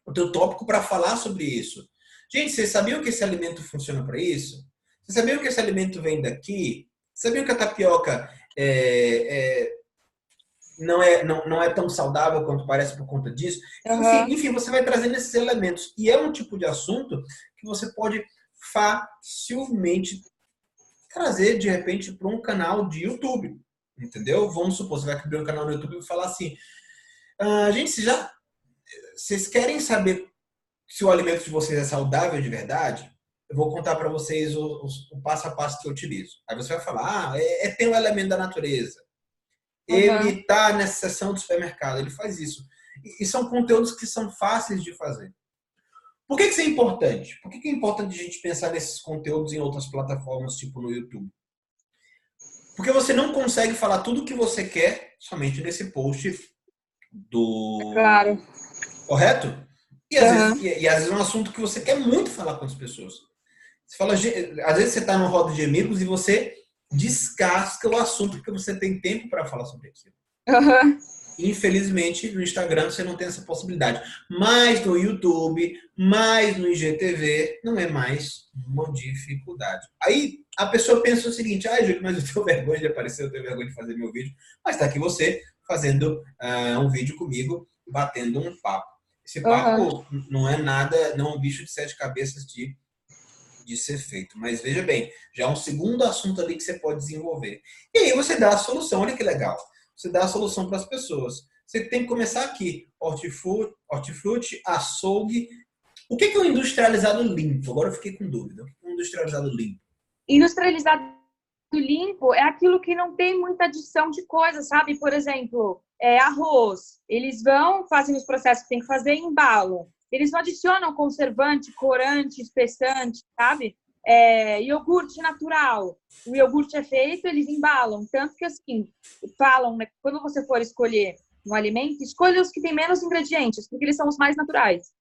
o teu tópico para falar sobre isso. Gente, vocês sabiam que esse alimento funciona para isso? Vocês sabiam que esse alimento vem daqui? Sabiam que a tapioca não é tão saudável quanto parece por conta disso. Uhum. Enfim, você vai trazendo esses elementos. E é um tipo de assunto que você pode facilmente trazer, de repente, para um canal de YouTube. Entendeu? Vamos supor, você vai abrir um canal no YouTube e falar assim, gente, vocês querem saber se o alimento de vocês é saudável de verdade? Eu vou contar para vocês o passo a passo que eu utilizo. Aí você vai falar, tem um elemento da natureza. Uhum. Ele está nessa seção do supermercado, ele faz isso. E são conteúdos que são fáceis de fazer. Por que isso é importante? Por que é importante a gente pensar nesses conteúdos em outras plataformas, tipo no YouTube? Porque você não consegue falar tudo o que você quer somente nesse post do... Claro. Correto? Uhum. E às vezes é um assunto que você quer muito falar com as pessoas. Você fala, às vezes você está numa roda de amigos e você descasca o assunto porque você tem tempo para falar sobre aquilo. Uhum. Infelizmente, no Instagram você não tem essa possibilidade. Mas no YouTube, mais no IGTV, não é mais uma dificuldade. Aí a pessoa pensa o seguinte, Júlio, mas eu tenho vergonha de aparecer, eu tenho vergonha de fazer meu vídeo. Mas está aqui você fazendo um vídeo comigo, batendo um papo. Esse Uhum. papo não é nada, não é um bicho de sete cabeças de ser feito. Mas veja bem, já é um segundo assunto ali que você pode desenvolver. E aí você dá a solução, olha que legal. Você dá a solução para as pessoas. você tem que começar aqui. Hortifruti, açougue. O que é um industrializado limpo? Agora eu fiquei com dúvida. O que é um industrializado limpo? Industrializado limpo é aquilo que não tem muita adição de coisa, sabe? Por exemplo, arroz. Eles vão, fazem os processos que tem que fazer e embalam. Eles não adicionam conservante, corante, espessante, sabe? Iogurte natural. O iogurte é feito, eles embalam. Tanto que, assim, falam, né, quando você for escolher um alimento, escolha os que têm menos ingredientes, porque eles são os mais naturais.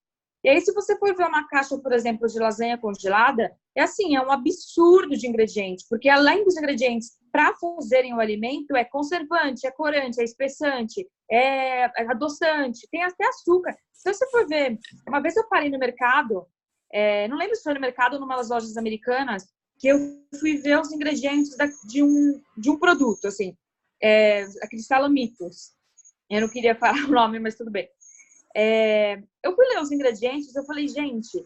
E aí, se você for ver uma caixa, por exemplo, de lasanha congelada, é assim, é um absurdo de ingredientes, porque além dos ingredientes para fazerem o alimento, é conservante, é corante, é espessante, é adoçante, tem até açúcar. Se você for ver, uma vez eu parei no mercado, não lembro se foi no mercado ou numa das lojas americanas, que eu fui ver os ingredientes de um produto, assim, aqueles salamitos. Eu não queria falar o nome, mas tudo bem. Eu fui ler os ingredientes, eu falei, gente,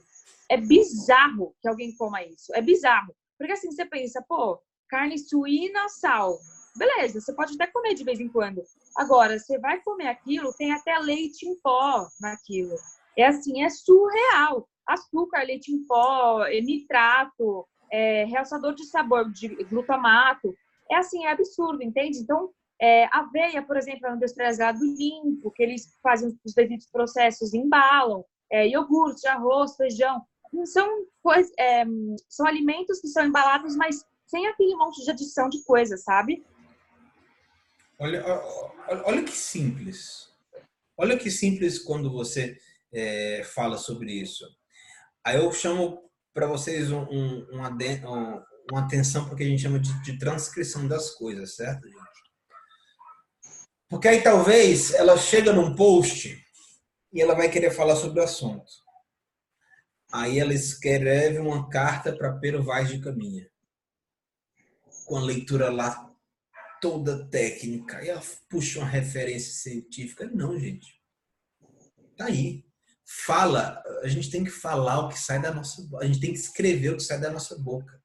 é bizarro que alguém coma isso. É bizarro. Porque assim, você pensa, pô, carne suína, sal. Beleza, você pode até comer de vez em quando. Agora, você vai comer aquilo, tem até leite em pó naquilo. É assim, é surreal. Açúcar, leite em pó, nitrato, realçador de sabor, de glutamato. É assim, é absurdo, entende? Então, aveia, por exemplo, é um industrializado limpo, que eles fazem os devidos processos e embalam. Iogurte, arroz, feijão. São alimentos que são embalados, mas sem aquele monte de adição de coisa, sabe? Olha que simples. Olha que simples quando você fala sobre isso. Aí eu chamo para vocês uma atenção porque a gente chama de transcrição das coisas, certo, gente? Porque aí talvez ela chega num post e ela vai querer falar sobre o assunto. Aí ela escreve uma carta para Pero Vaz de Caminha, com a leitura lá toda técnica. E ela puxa uma referência científica. Não, gente. Tá aí. Fala. A gente tem que falar o que sai da nossa boca. A gente tem que escrever o que sai da nossa boca.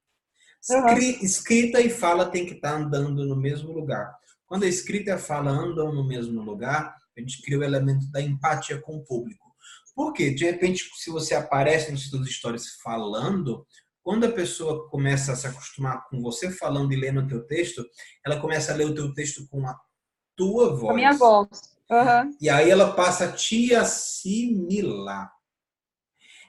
Escrita e fala tem que estar andando no mesmo lugar. Quando a escrita e a fala andam no mesmo lugar, a gente cria o elemento da empatia com o público. Por quê? De repente, se você aparece nos seus stories falando, quando a pessoa começa a se acostumar com você falando e lendo o teu texto, ela começa a ler o teu texto com a tua voz. Com a minha voz. Uhum. E aí ela passa a te assimilar.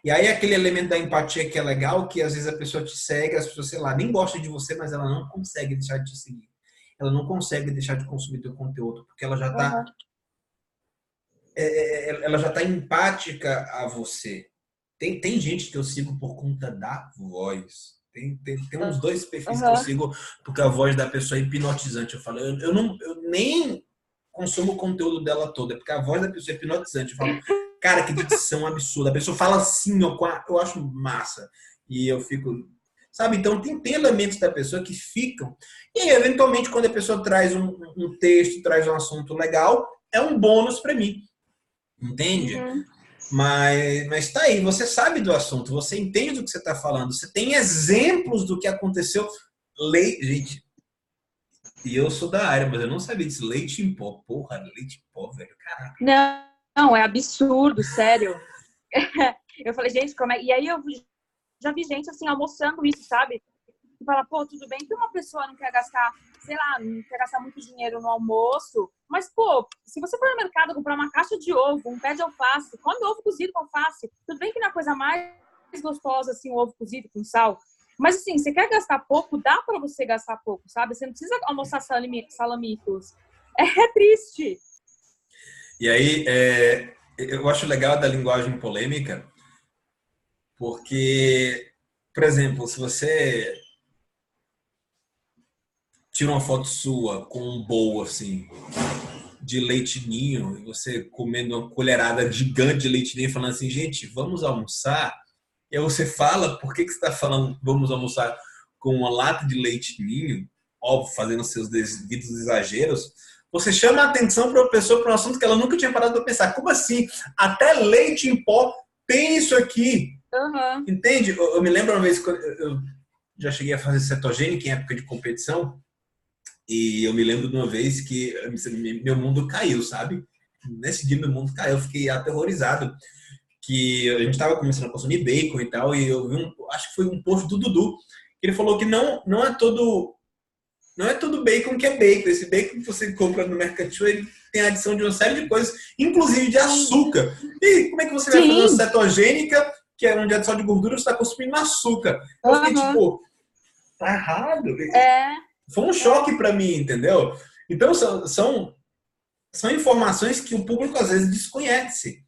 E aí aquele elemento da empatia que é legal, que às vezes a pessoa te segue, as pessoas, sei lá, nem gostam de você, mas ela não consegue deixar de te seguir. Ela não consegue deixar de consumir teu conteúdo, porque ela já está ela já está empática a você. Tem gente que eu sigo por conta da voz. Tem uns 2 perfis que eu sigo porque a voz da pessoa é hipnotizante. Eu falo, eu nem consumo o conteúdo dela toda, porque a voz da pessoa é hipnotizante. Eu falo, cara, que dicção absurda. A pessoa fala assim, eu acho massa. E eu fico... Sabe? Então, tem elementos da pessoa que ficam. E, eventualmente, quando a pessoa traz um texto, traz um assunto legal, é um bônus para mim. Entende? Uhum. Mas tá aí, você sabe do assunto, você entende do que você está falando, você tem exemplos do que aconteceu. Gente, e eu sou da área, mas eu não sabia disso. Leite em pó, porra, leite em pó, velho, caraca. Não, é absurdo, sério. Eu falei, gente, como é? E aí eu já vi gente assim almoçando isso, sabe? E fala, pô, tudo bem que uma pessoa não quer gastar, sei lá, não quer gastar muito dinheiro no almoço, mas, pô, se você for no mercado comprar uma caixa de ovo, um pé de alface, come ovo cozido com alface. Tudo bem que não é a coisa mais gostosa, assim, o ovo cozido com sal. Mas, assim, você quer gastar pouco, dá pra você gastar pouco, sabe? Você não precisa almoçar salamitos. É triste. E aí, eu acho legal da linguagem polêmica, porque, por exemplo, se você tira uma foto sua com um bowl, assim, de leite ninho, e você comendo uma colherada gigante de leite ninho, falando assim, gente, vamos almoçar? E aí você fala, por que você está falando vamos almoçar com uma lata de leite ninho? Óbvio, fazendo seus devidos exageros. Você chama a atenção para uma pessoa para um assunto que ela nunca tinha parado para pensar. Como assim? Até leite em pó tem isso aqui. Uhum. Entende? Eu me lembro uma vez que eu já cheguei a fazer cetogênica em época de competição. E eu me lembro de uma vez que meu mundo caiu, sabe? nesse dia meu mundo caiu, eu fiquei aterrorizado. Que a gente estava começando a consumir bacon e tal, e eu vi acho que foi um post do Dudu, que ele falou que não é todo bacon que é bacon. Esse bacon que você compra no mercantil, ele tem a adição de uma série de coisas, inclusive de açúcar. E como é que você vai fazer uma Sim. cetogênica, que é um dia só de gordura, você está consumindo açúcar? Eu fiquei tipo, tá errado. É. Foi um choque para mim, entendeu? Então, são informações que o público às vezes desconhece.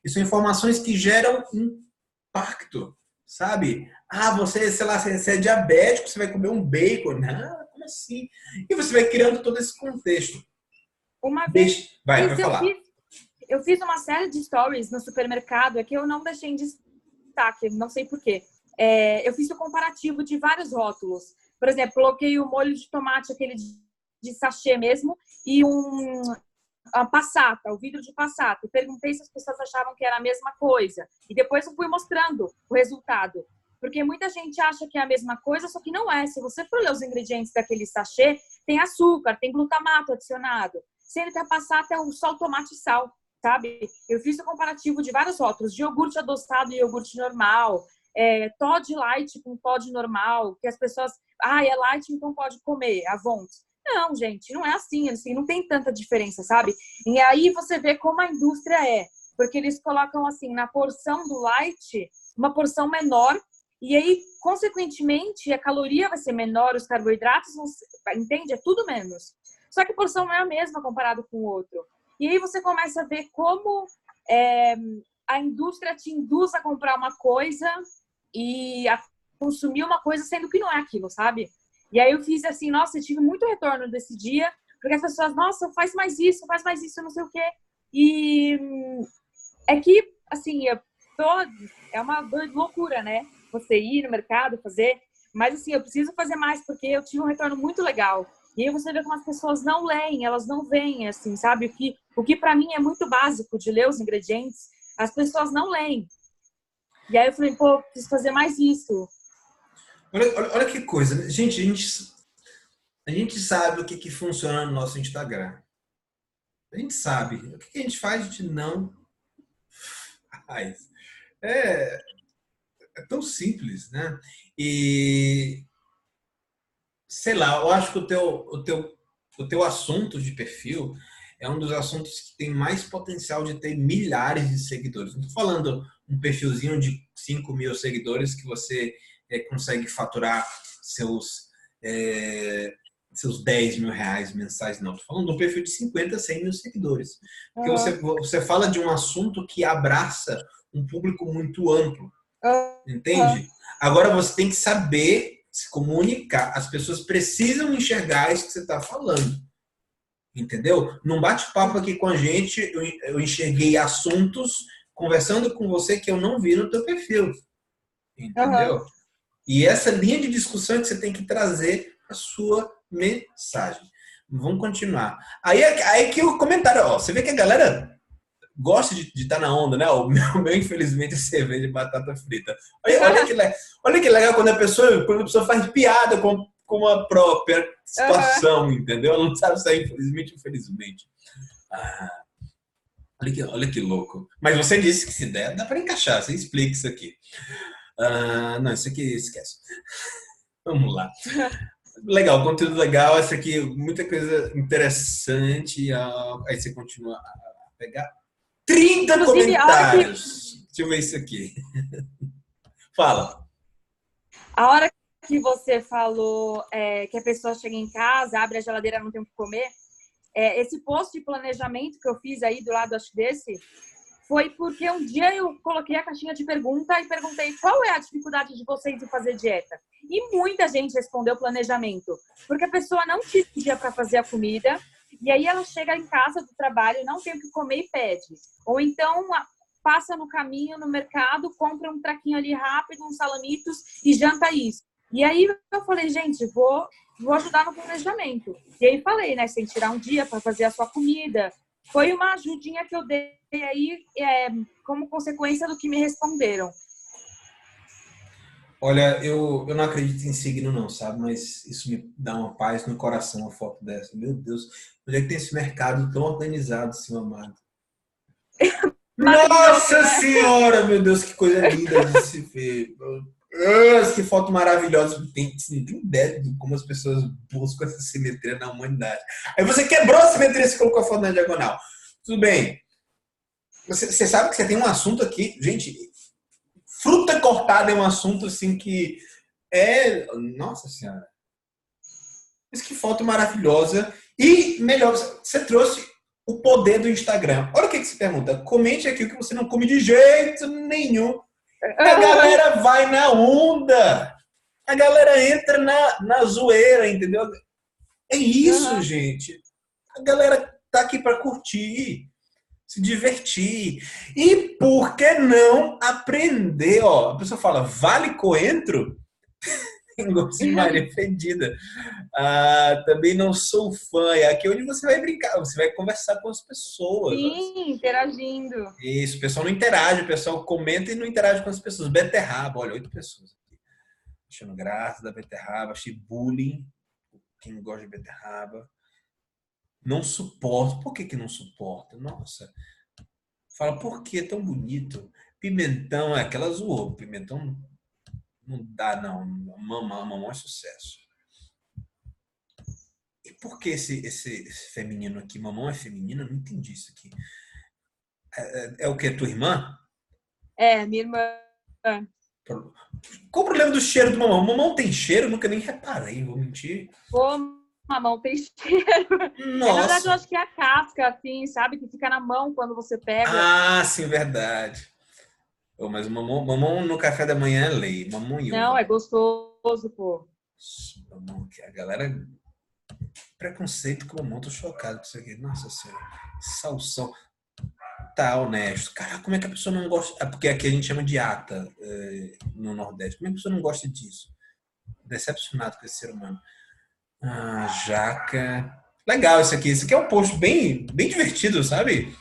E são informações que geram impacto, sabe? Ah, você, sei lá, você é diabético, você vai comer um bacon. Não, como assim? E você vai criando todo esse contexto. Uma vez Vai falar. eu fiz uma série de stories no supermercado, é que eu não deixei em destaque, não sei porquê. Eu fiz o comparativo de vários rótulos. Por exemplo, coloquei o molho de tomate, aquele de sachê mesmo, e a passata, o vidro de passata. E perguntei se as pessoas achavam que era a mesma coisa. E depois eu fui mostrando o resultado. Porque muita gente acha que é a mesma coisa, só que não é. Se você for ler os ingredientes daquele sachê, tem açúcar, tem glutamato adicionado. Sendo que a passata é só o tomate e sal, sabe? Eu fiz o comparativo de vários rótulos, de iogurte adoçado e iogurte normal, Toddy light com Toddy normal, que as pessoas, é light, então pode comer, à vontade. Não, gente, não é assim, não tem tanta diferença, sabe? E aí você vê como a indústria é, porque eles colocam assim, na porção do light, uma porção menor, e aí, consequentemente, a caloria vai ser menor, os carboidratos, entende? É tudo menos. Só que a porção não é a mesma comparado com o outro. E aí você começa a ver como a indústria te induz a comprar uma coisa e a consumir uma coisa sendo que não é aquilo, sabe? E aí eu fiz assim, nossa, eu tive muito retorno desse dia, porque as pessoas, nossa, faz mais isso, não sei o quê. E é que, assim, é uma loucura, né? Você ir no mercado, fazer. Mas, assim, eu preciso fazer mais, porque eu tive um retorno muito legal. E aí você vê como as pessoas não leem, elas não veem, assim, sabe? O que para mim é muito básico de ler os ingredientes, as pessoas não leem. E aí eu falei, pô, preciso fazer mais isso. Olha que coisa, né? Gente, a gente sabe o que funciona no nosso Instagram. A gente sabe. O que a gente faz, a gente não faz. É, é tão simples, né? E, sei lá, eu acho que o teu assunto de perfil é um dos assuntos que tem mais potencial de ter milhares de seguidores. Não estou falando um perfilzinho de 5.000 seguidores que você consegue faturar seus, é, seus 10 mil reais mensais, não. Estou falando de um perfil de 50, 100 mil seguidores. Porque você fala de um assunto que abraça um público muito amplo. Entende? Agora você tem que saber se comunicar. As pessoas precisam enxergar isso que você está falando. Entendeu? Num bate-papo aqui com a gente, eu enxerguei assuntos conversando com você que eu não vi no teu perfil. Entendeu? E essa linha de discussão é que você tem que trazer a sua mensagem. Vamos continuar. Aí que o comentário, ó, você vê que a galera gosta de estar na onda, né? O meu, infelizmente, é cerveja e batata frita. Olha que legal quando a pessoa faz piada com a própria situação, entendeu? Ela não sabe sair, infelizmente, infelizmente. Olha que louco. Mas você disse que se der, dá para encaixar. Você explica isso aqui. Não, isso aqui esquece. Vamos lá. Legal, conteúdo legal. Essa aqui, muita coisa interessante. Aí você continua a pegar. 30 Inclusive, comentários. Deixa eu ver isso aqui. Fala. A hora que você falou que a pessoa chega em casa, abre a geladeira, não tem o que comer, esse post de planejamento que eu fiz aí do lado, acho desse, foi porque um dia eu coloquei a caixinha de pergunta e perguntei qual é a dificuldade de vocês em fazer dieta. E muita gente respondeu planejamento, porque a pessoa não tinha dia para fazer a comida, e aí ela chega em casa do trabalho, não tem o que comer e pede. Ou então passa no caminho, no mercado, compra um traquinho ali rápido, uns salamitos e janta isso. E aí eu falei, gente, vou ajudar no planejamento. E aí falei, né, sem tirar um dia para fazer a sua comida. Foi uma ajudinha que eu dei aí como consequência do que me responderam. Olha, eu não acredito em signo não, sabe? Mas isso me dá uma paz no coração, uma foto dessa. Meu Deus, onde é que tem esse mercado tão organizado, seu amado? Nossa né? Senhora, meu Deus, que coisa linda de se ver. Nossa, que foto maravilhosa. Não tem ideia de como as pessoas buscam essa simetria na humanidade. Aí você quebrou a simetria e colocou a foto na diagonal. Tudo bem. Você sabe que você tem um assunto aqui. Gente, fruta cortada é um assunto assim que é. Nossa Senhora. Mas que foto maravilhosa. E melhor, você trouxe o poder do Instagram. Olha o que se pergunta. Comente aqui o que você não come de jeito nenhum. A galera vai na onda. A galera entra na zoeira, entendeu? É isso, gente. A galera tá aqui para curtir, se divertir. E por que não aprender? Ó, a pessoa fala, vale coentro? Tem gosto de Maria Fedida. Ah, também não sou fã. É aqui onde você vai brincar, você vai conversar com as pessoas. Sim, interagindo. Isso, o pessoal não interage, o pessoal comenta e não interage com as pessoas. Beterraba, olha, 8 pessoas aqui. Achando graça da beterraba, achei bullying. Quem gosta de beterraba. Não suporto. Por que que não suporta? Nossa. Fala, por que tão bonito? Pimentão, é aquela zoou. Pimentão não dá, não. Mamão é sucesso. E por que esse feminino aqui? Mamão é feminino? Eu não entendi isso aqui. É o que? Tua irmã? É, minha irmã. Qual o problema do cheiro do mamão? Mamão tem cheiro? Eu nunca nem reparei, vou mentir. Pô, mamão tem cheiro. É, na verdade, eu Nossa. acho que é a casca, assim, sabe? Que fica na mão quando você pega. Ah, sim, verdade. Oh, mas o mamão no café da manhã é lei. Mamão e Não, uva. é gostoso, pô. Mamão, a galera. Preconceito com mamão, tô chocado com isso aqui. Nossa senhora. Salsão. Tá honesto. Cara, como é que a pessoa não gosta? Porque aqui a gente chama de ata no Nordeste. Como é que a pessoa não gosta disso? Decepcionado com esse ser humano. Ah, jaca. Legal isso aqui. Isso aqui é um post bem divertido, sabe?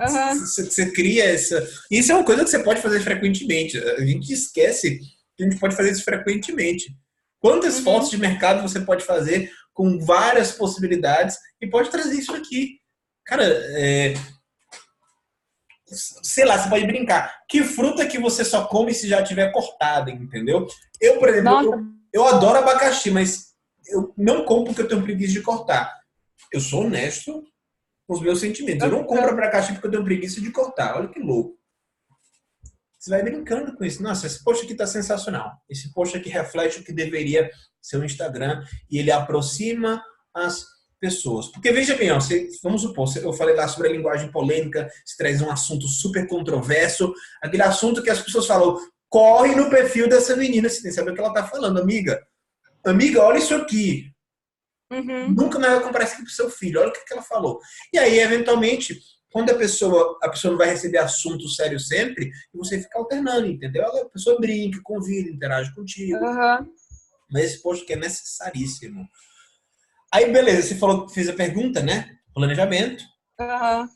Aham. Você cria essa. Isso é uma coisa que você pode fazer frequentemente. A gente esquece que a gente pode fazer isso frequentemente. Quantas fotos Uhum. de mercado você pode fazer com várias possibilidades e pode trazer isso aqui? Cara, sei lá, você pode brincar. Que fruta que você só come se já tiver cortada, entendeu? Eu, por exemplo, Nossa, eu adoro abacaxi, mas eu não como porque eu tenho preguiça de cortar. Eu sou honesto com os meus sentimentos. Eu não compro aham. abacaxi porque eu tenho preguiça de cortar. Olha que louco. Você vai brincando com isso. Nossa, esse post aqui está sensacional. Esse post aqui reflete o que deveria ser o Instagram e ele aproxima as pessoas. Porque veja bem, ó, vamos supor, eu falei lá sobre a linguagem polêmica, se traz um assunto super controverso, aquele assunto que as pessoas falam, corre no perfil dessa menina, você tem que saber o que ela está falando, amiga. Amiga, olha isso aqui. Uhum. Nunca mais vai comprar isso aqui pro seu filho. Olha o que ela falou. E aí, eventualmente, quando a pessoa não vai receber assunto sério sempre, você fica alternando, entendeu? A pessoa brinca, convida, interage contigo. Aham. Mas esse post aqui é necessaríssimo. Aí, beleza, você falou que fez a pergunta, né? Planejamento. Aham.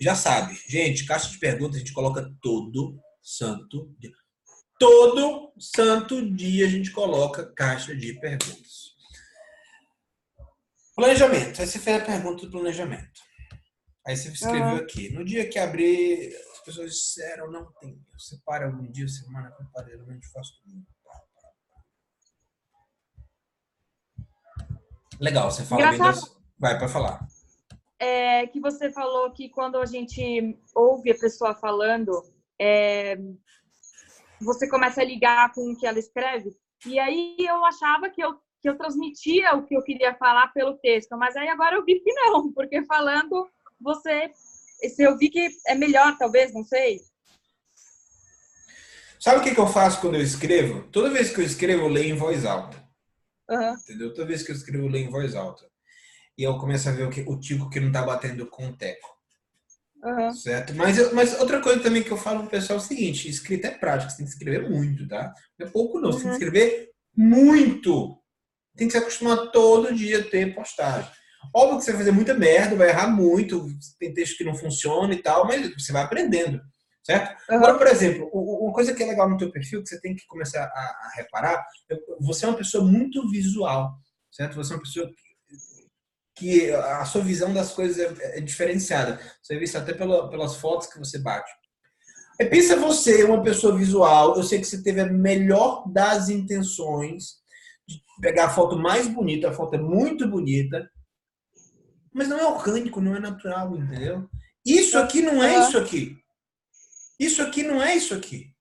Já sabe. Gente, caixa de perguntas a gente coloca todo santo dia. Todo santo dia a gente coloca caixa de perguntas. Planejamento. Aí você fez a pergunta do planejamento. Aí você escreveu Aham. aqui. No dia que abrir, as pessoas disseram, não tem. Separa algum dia, semana, paralelamente faço tudo. Legal, você fala bem Engraçado das. Vai para falar. é que você falou que quando a gente ouve a pessoa falando, é, você começa a ligar com o que ela escreve. E aí eu achava que eu transmitia o que eu queria falar pelo texto, mas aí agora eu vi que não, porque falando você, eu vi que é melhor, talvez, não sei. Sabe o que eu faço quando eu escrevo? Toda vez que eu escrevo, eu leio em voz alta. Uhum. Entendeu? Toda vez que eu escrevo, eu leio em voz alta. E eu começo a ver o tico que não está batendo com o teco. Uhum. Certo? Mas outra coisa também que eu falo pro pessoal é o seguinte: escrita é prática, você tem que escrever muito, tá? Não é pouco, não. Você tem que Uhum. escrever muito. Tem que se acostumar todo dia a ter postagem. Óbvio que você vai fazer muita merda, vai errar muito, tem texto que não funciona e tal, mas você vai aprendendo, certo? Agora, Uhum. por exemplo, uma coisa que é legal no teu perfil, que você tem que começar a reparar, você é uma pessoa muito visual, certo? Você é uma pessoa que a sua visão das coisas é diferenciada. Você vê isso até pelas fotos que você bate. Aí pensa você, uma pessoa visual, eu sei que você teve a melhor das intenções de pegar a foto mais bonita, a foto é muito bonita, mas não é orgânico, não é natural, entendeu? Isso aqui não é isso aqui. Isso aqui não é isso aqui.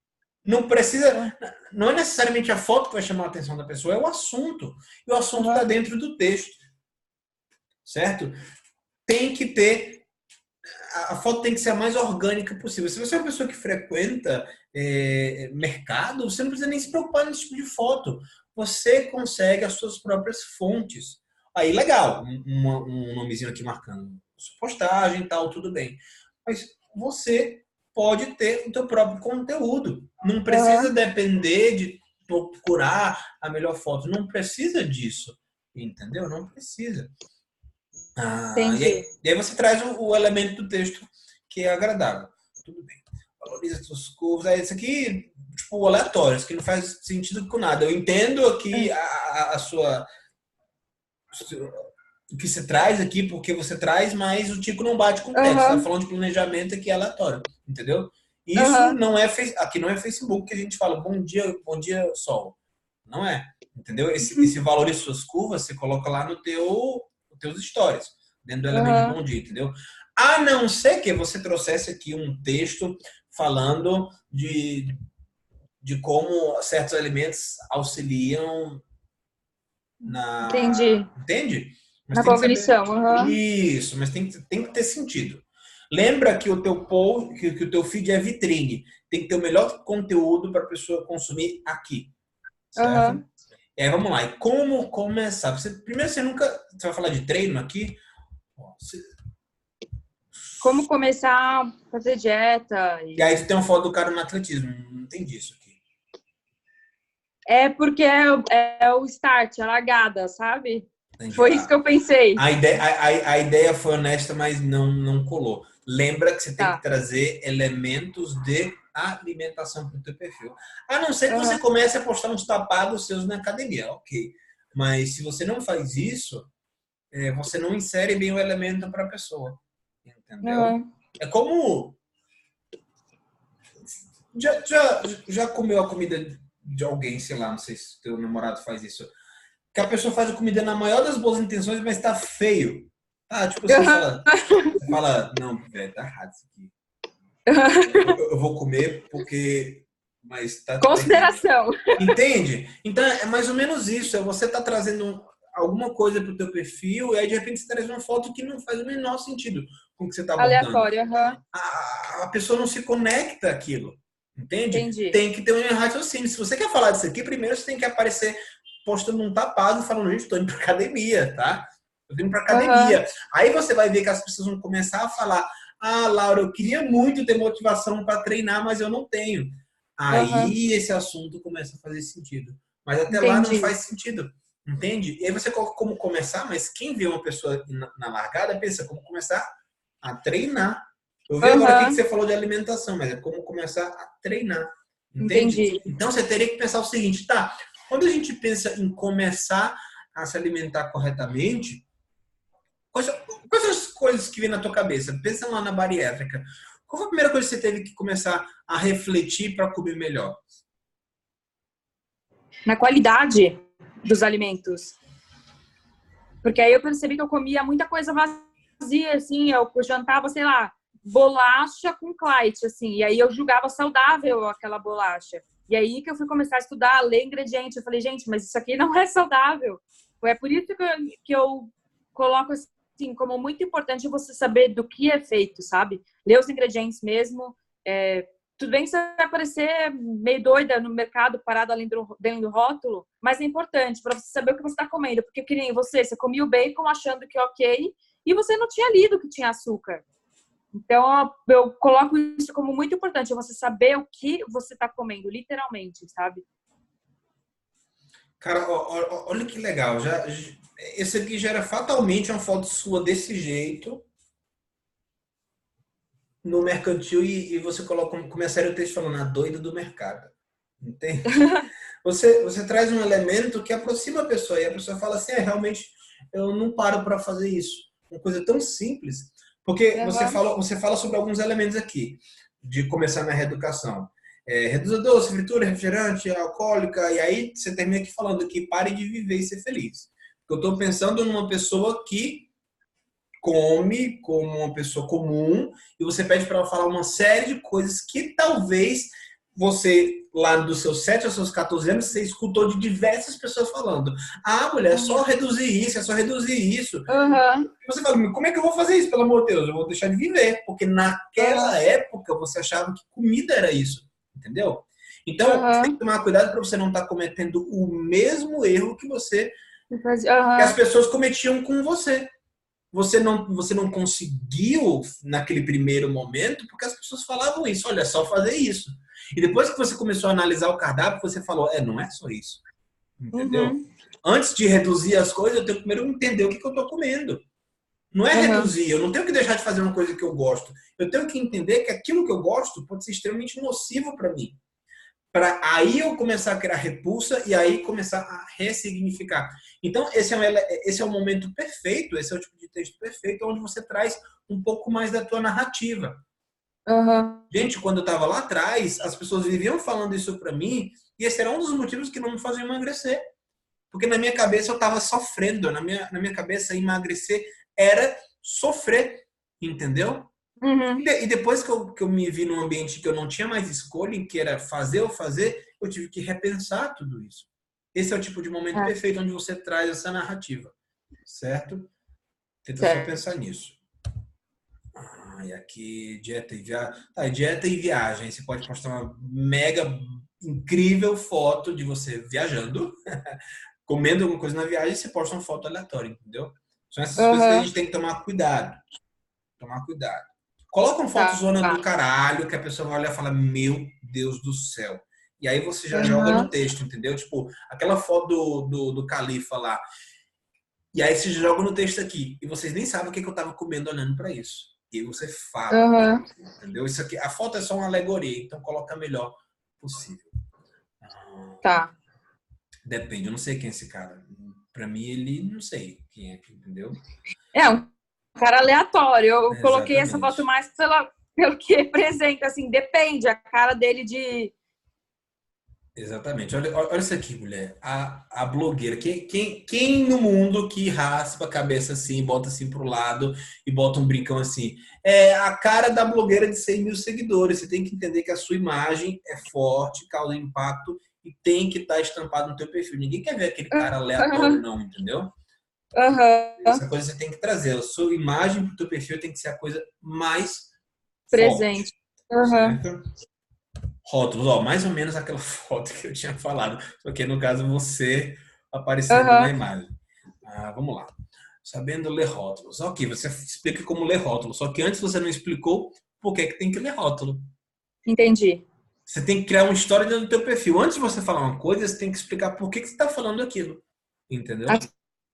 Não precisa, não é necessariamente a foto que vai chamar a atenção da pessoa, é o assunto. E o assunto está dentro do texto. Certo? Tem que ter, a foto tem que ser a mais orgânica possível. Se você é uma pessoa que frequenta mercado, você não precisa nem se preocupar nesse tipo de foto. Você consegue as suas próprias fontes. Aí, legal, um nomezinho aqui marcando sua postagem e tal, tudo bem. Mas você pode ter o teu próprio conteúdo. Não precisa depender de procurar a melhor foto. Não precisa disso. Entendeu? Não precisa. E aí você traz o elemento do texto que é agradável. Tudo bem. Valoriza suas curvas. Isso aqui, tipo, aleatório, isso que não faz sentido com nada. Eu entendo aqui a sua... O que você traz aqui, porque você traz, mas o tico não bate com o texto. Você tá falando de planejamento aqui aleatório, entendeu? Isso não é... Aqui não é Facebook que a gente fala bom dia, sol. Não é, entendeu? Esse valoriza suas curvas, você coloca lá no teus stories, dentro do elemento de bom dia, entendeu? A não ser que você trouxesse aqui um texto falando de como certos elementos auxiliam na... Entendi. Entende? Mas Na cognição. Isso, mas tem que ter sentido. Lembra que o teu post, que o teu feed é vitrine. Tem que ter o melhor conteúdo para a pessoa consumir aqui. Certo? Vamos lá. E como começar? Primeiro, você vai falar de treino aqui? Como começar a fazer dieta. E aí tu tem uma foto do cara no atletismo. Não entendi isso aqui. É porque é o start, a largada, sabe? Entendi. Foi isso que eu pensei. A ideia foi honesta, mas não colou. Lembra que você tem que trazer elementos de alimentação para o teu perfil. A não ser que você comece a postar uns tapados seus na academia, ok. Mas se você não faz isso, você não insere bem o elemento para a pessoa. Entendeu? É como... Já comeu a comida de alguém, sei lá, não sei se teu namorado faz isso, que a pessoa faz a comida na maior das boas intenções, mas tá feio. Tipo, você fala, não, velho, tá errado isso aqui. Eu vou comer porque... Mas tá consideração. Entende? Então, é mais ou menos isso. Você tá trazendo alguma coisa pro teu perfil e aí, de repente, você traz uma foto que não faz o menor sentido com o que você tá abordando. Aleatório, A pessoa não se conecta àquilo. Entende? Entendi. Tem que ter um raciocínio. Se você quer falar disso aqui, primeiro você tem que aparecer postando um tapado e falando, gente, tô indo pra academia, tá? Eu tô indo pra academia. Aí você vai ver que as pessoas vão começar a falar, Laura, eu queria muito ter motivação para treinar, mas eu não tenho. Aí esse assunto começa a fazer sentido. Mas até lá não faz sentido. Entende? E aí você coloca como começar, mas quem vê uma pessoa na largada pensa como começar a treinar. Eu vi agora aqui que você falou de alimentação, mas é como começar a treinar. Entende? Entendi. Então você teria que pensar o seguinte, quando a gente pensa em começar a se alimentar corretamente, quais são as coisas que vêm na tua cabeça? Pensa lá na bariátrica. Qual foi a primeira coisa que você teve que começar a refletir para comer melhor? Na qualidade dos alimentos. Porque aí eu percebi que eu comia muita coisa vazia, assim, eu jantava, sei lá, bolacha com Clyde, assim, e aí eu julgava saudável aquela bolacha. E aí que eu fui começar a estudar, a ler ingredientes. Eu falei, gente, mas isso aqui não é saudável. É por isso que eu coloco assim, como muito importante você saber do que é feito, sabe? Ler os ingredientes mesmo. Tudo bem que você vai parecer meio doida no mercado, parado além dentro do rótulo, mas é importante para você saber o que você está comendo. Porque que nem você comia o bacon achando que é ok e você não tinha lido que tinha açúcar. Então, eu coloco isso como muito importante, você saber o que você está comendo, literalmente, sabe? Cara, olha que legal. Esse aqui já era fatalmente uma foto sua desse jeito no mercantil e você coloca, começaria o texto falando a doida do mercado. Entende? Você traz um elemento que aproxima a pessoa e a pessoa fala assim, realmente eu não paro para fazer isso. Uma coisa tão simples. Porque você fala sobre alguns elementos aqui, de começar na reeducação. Reduzir doce, fritura, refrigerante, alcoólica, e aí você termina aqui falando que pare de viver e ser feliz. Eu estou pensando numa pessoa que come como uma pessoa comum e você pede para ela falar uma série de coisas que talvez você, lá dos seus 7 aos seus 14 anos, você escutou de diversas pessoas falando. Ah, mulher, é só reduzir isso, é só reduzir isso. E você fala, como é que eu vou fazer isso, pelo amor de Deus? Eu vou deixar de viver. Porque naquela época você achava que comida era isso. Entendeu? Então, você tem que tomar cuidado para você não estar cometendo o mesmo erro que que as pessoas cometiam com você. Você não conseguiu naquele primeiro momento porque as pessoas falavam isso. Olha, é só fazer isso. E depois que você começou a analisar o cardápio, você falou, não é só isso. Entendeu? Antes de reduzir as coisas, eu tenho que primeiro entender o que eu estou comendo. Não é reduzir, eu não tenho que deixar de fazer uma coisa que eu gosto. Eu tenho que entender que aquilo que eu gosto pode ser extremamente nocivo para mim. Para aí eu começar a criar repulsa e aí começar a ressignificar. Então, esse é o momento perfeito, esse é o tipo de texto perfeito, onde você traz um pouco mais da tua narrativa. Gente, quando eu estava lá atrás, as pessoas viviam falando isso para mim e esse era um dos motivos que não me faziam emagrecer. Porque na minha cabeça eu estava sofrendo, na minha cabeça emagrecer era sofrer, entendeu? E depois que eu me vi num ambiente que eu não tinha mais escolha, em que era fazer ou fazer, eu tive que repensar tudo isso. Esse é o tipo de momento perfeito onde você traz essa narrativa, certo? Tenta só pensar nisso. E aqui, dieta e viagem. Dieta e viagem. Você pode postar uma mega incrível foto de você viajando, comendo alguma coisa na viagem, e você posta uma foto aleatória, entendeu? São essas coisas que a gente tem que tomar cuidado. Coloca uma foto zona do caralho, que a pessoa vai olhar e fala, meu Deus do céu. E aí você já joga no texto, entendeu? Tipo, aquela foto do Califa lá. E aí você joga no texto aqui. E vocês nem sabem o que eu tava comendo olhando para isso. E aí você fala, entendeu? Isso aqui, a foto é só uma alegoria, então coloca a melhor possível. Depende, eu não sei quem é esse cara. Pra mim, ele não sei quem é, entendeu? Um cara aleatório. Eu coloquei essa foto mais pelo que representa, assim, depende, a cara dele de... Exatamente. Olha isso aqui, mulher. A blogueira. Quem no mundo que raspa a cabeça assim, bota assim pro lado e bota um brincão assim? É a cara da blogueira de 100 mil seguidores. Você tem que entender que a sua imagem é forte, causa impacto e tem que estar estampado no teu perfil. Ninguém quer ver aquele cara aleatório, não, entendeu? Essa coisa você tem que trazer. A sua imagem pro teu perfil tem que ser a coisa mais presente. Certo? Rótulos, mais ou menos aquela foto que eu tinha falado, só que no caso você aparecendo na imagem. Vamos lá. Sabendo ler rótulos. Ok, você explica como ler rótulo, só que antes você não explicou por que tem que ler rótulo. Entendi. Você tem que criar uma história dentro do teu perfil. Antes de você falar uma coisa, você tem que explicar por que você está falando aquilo. Entendeu? As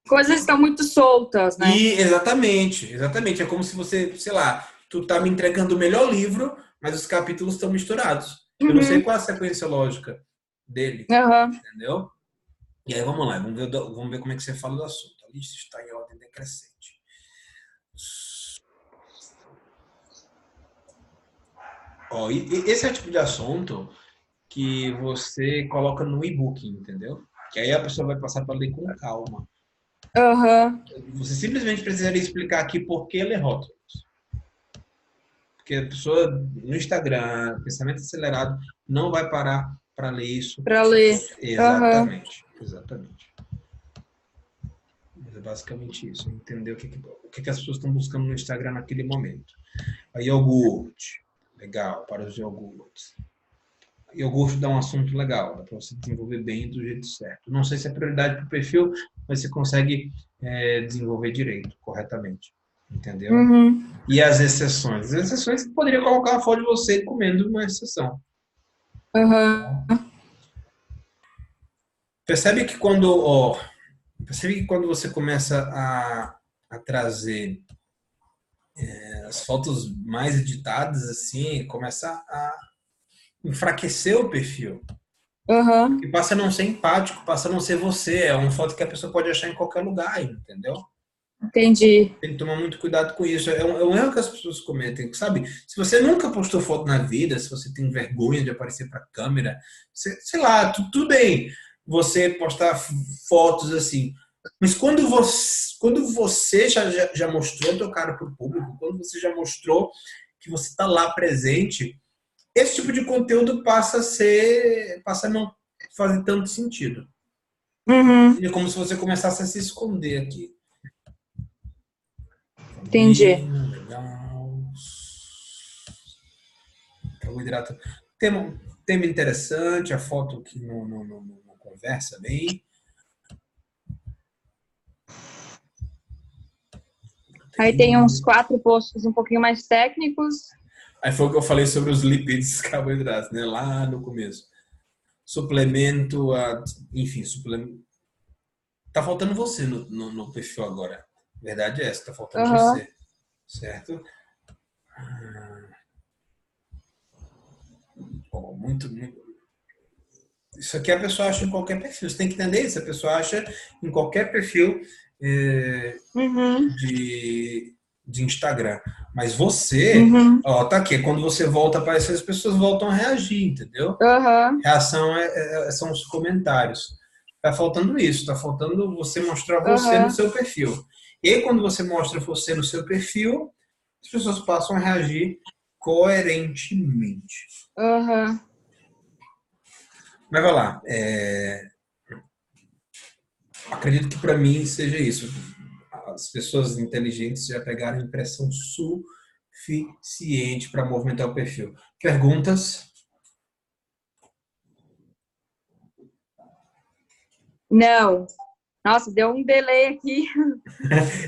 coisas estão muito soltas, né? Exatamente. É como se você, sei lá, tu tá me entregando o melhor livro, mas os capítulos estão misturados. Eu não sei qual é a sequência lógica dele, entendeu? E aí vamos lá, vamos ver como é que você fala do assunto. A lista está em ordem decrescente. Esse é o tipo de assunto que você coloca no e-book, entendeu? Que aí a pessoa vai passar para ler com calma. Você simplesmente precisaria explicar aqui por que ler rótulos. Porque a pessoa no Instagram, pensamento acelerado, não vai parar para ler isso. Para ler. Exatamente. É basicamente isso. Entender o que as pessoas estão buscando no Instagram naquele momento. A iogurte. Legal, para os iogurtes. Iogurte dá um assunto legal. Dá para você desenvolver bem do jeito certo. Não sei se é prioridade para o perfil, mas você consegue desenvolver direito, corretamente. Entendeu? E as exceções? As exceções, você poderia colocar a foto de você comendo uma exceção. Percebe que quando você começa a trazer as fotos mais editadas, assim, começa a enfraquecer o perfil. Aham. E passa a não ser empático, passa a não ser você. É uma foto que a pessoa pode achar em qualquer lugar, entendeu? Entendi. Tem que tomar muito cuidado com isso. É um erro que as pessoas cometem, sabe? Se você nunca postou foto na vida, se você tem vergonha de aparecer para a câmera, sei lá, tudo bem você postar fotos assim. Mas quando você já mostrou teu cara para o público, quando você já mostrou que você está lá presente, esse tipo de conteúdo passa a não fazer tanto sentido. Uhum. É como se você começasse a se esconder aqui. Entendi. Legal. Carboidrato. Tema interessante, a foto que não conversa bem. Aí tem uns 4 posts um pouquinho mais técnicos. Aí foi o que eu falei sobre os lipídios e carboidratos, né? Lá no começo. Suplemento, enfim, suplemento. Tá faltando você no perfil agora. Verdade é essa, tá faltando Aham. você. Certo? Bom, muito. Isso aqui a pessoa acha em qualquer perfil. Você tem que entender isso. A pessoa acha em qualquer perfil Uhum. de Instagram. Mas você, Uhum. ó, tá aqui. Quando você volta a aparecer, as pessoas voltam a reagir, entendeu? Aham. Reação são os comentários. Tá faltando isso. Tá faltando você mostrar você no Aham. seu perfil. E aí, quando você mostra você no seu perfil, as pessoas passam a reagir coerentemente. Aham. Mas vai lá. Acredito que para mim seja isso. As pessoas inteligentes já pegaram impressão suficiente para movimentar o perfil. Perguntas? Não. Nossa, deu um delay aqui.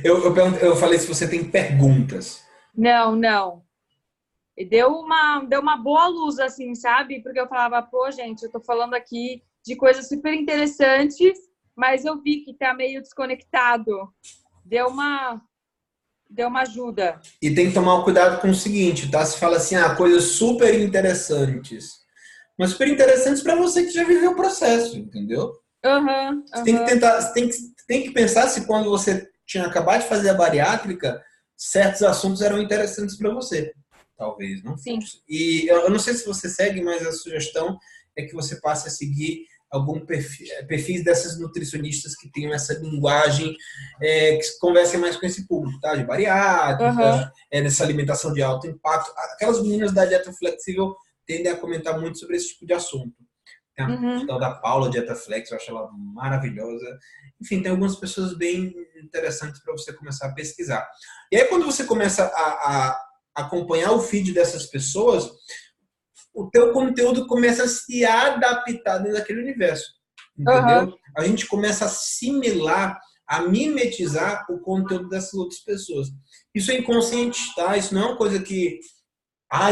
Eu falei se você tem perguntas. Não, não. E deu uma boa luz, assim, sabe? Porque eu falava, pô, gente, eu tô falando aqui de coisas super interessantes, mas eu vi que tá meio desconectado. Deu uma, deu uma ajuda. E tem que tomar cuidado com o seguinte, tá? Se fala assim, coisas super interessantes. Mas super interessantes para você que já viveu o processo, entendeu? Aham, Você tem que aham. tentar, você tem que pensar se quando você tinha acabado de fazer a bariátrica, certos assuntos eram interessantes para você. Talvez não Sim. fosse. E eu não sei se você segue, mas a sugestão é que você passe a seguir algum perfis dessas nutricionistas que tenham essa linguagem que conversem mais com esse público, tá? De Aham. bariátrica, dessa alimentação de alto impacto. Aquelas meninas da dieta flexível tendem a comentar muito sobre esse tipo de assunto. Tem a Uhum. tal da Paula Dieta Flex, eu acho ela maravilhosa. Enfim, tem algumas pessoas bem interessantes para você começar a pesquisar. E aí, quando você começa a acompanhar o feed dessas pessoas, o teu conteúdo começa a se adaptar dentro daquele universo. Aham. Entendeu? A gente começa a assimilar, a mimetizar o conteúdo dessas outras pessoas. Isso é inconsciente, tá? Isso não é uma coisa que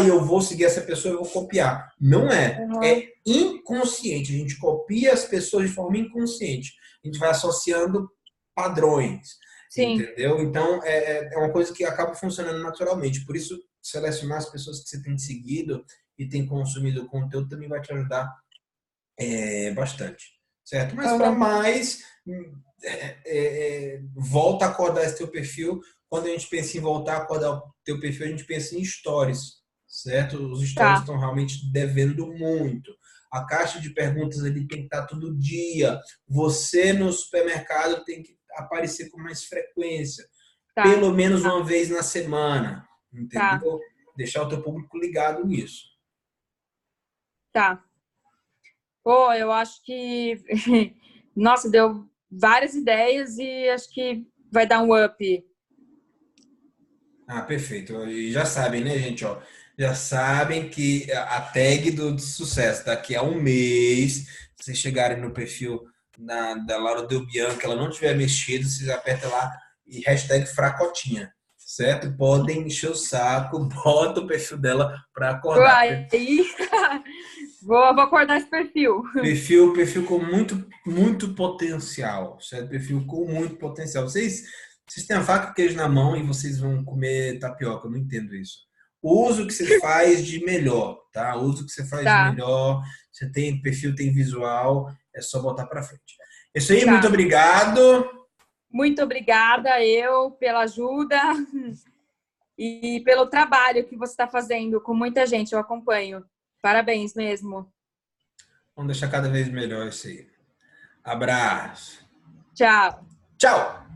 eu vou seguir essa pessoa, eu vou copiar. Não é. Aham. É inconsciente. A gente copia as pessoas de forma inconsciente. A gente vai associando padrões. Sim. Entendeu? Então, é uma coisa que acaba funcionando naturalmente. Por isso, selecionar as pessoas que você tem seguido e tem consumido o conteúdo também vai te ajudar bastante. Certo? Mas para Aham. mais, volta a acordar esse teu perfil. Quando a gente pensa em voltar a acordar o teu perfil, a gente pensa em stories, certo? Os stories Tá. estão realmente devendo muito. A caixa de perguntas ali tem que estar todo dia. Você no supermercado tem que aparecer com mais frequência, Tá. pelo menos uma vez na semana, Tá. entendeu? Deixar o teu público ligado nisso. Tá. Pô, eu acho que, nossa, deu várias ideias e acho que vai dar um up. Perfeito. E já sabem, né, gente? Ó, já sabem que a tag do sucesso daqui a um mês, se vocês chegarem no perfil da Laura Del Bianco, ela não tiver mexido, vocês apertam lá e hashtag fracotinha, certo? Podem encher o saco, bota o perfil dela para acordar. Aí, vou acordar esse perfil. Perfil com muito, muito potencial, certo? Perfil com muito potencial. Vocês têm a faca e o queijo na mão e vocês vão comer tapioca, eu não entendo isso. Use o que você faz de melhor, tá? Use o que você faz de Tá, melhor. Você tem perfil, tem visual, é só botar para frente. É isso aí, muito tá. obrigado. Muito obrigada eu pela ajuda e pelo trabalho que você está fazendo com muita gente. Eu acompanho. Parabéns mesmo. Vamos deixar cada vez melhor isso aí. Abraço. Tchau. Tchau!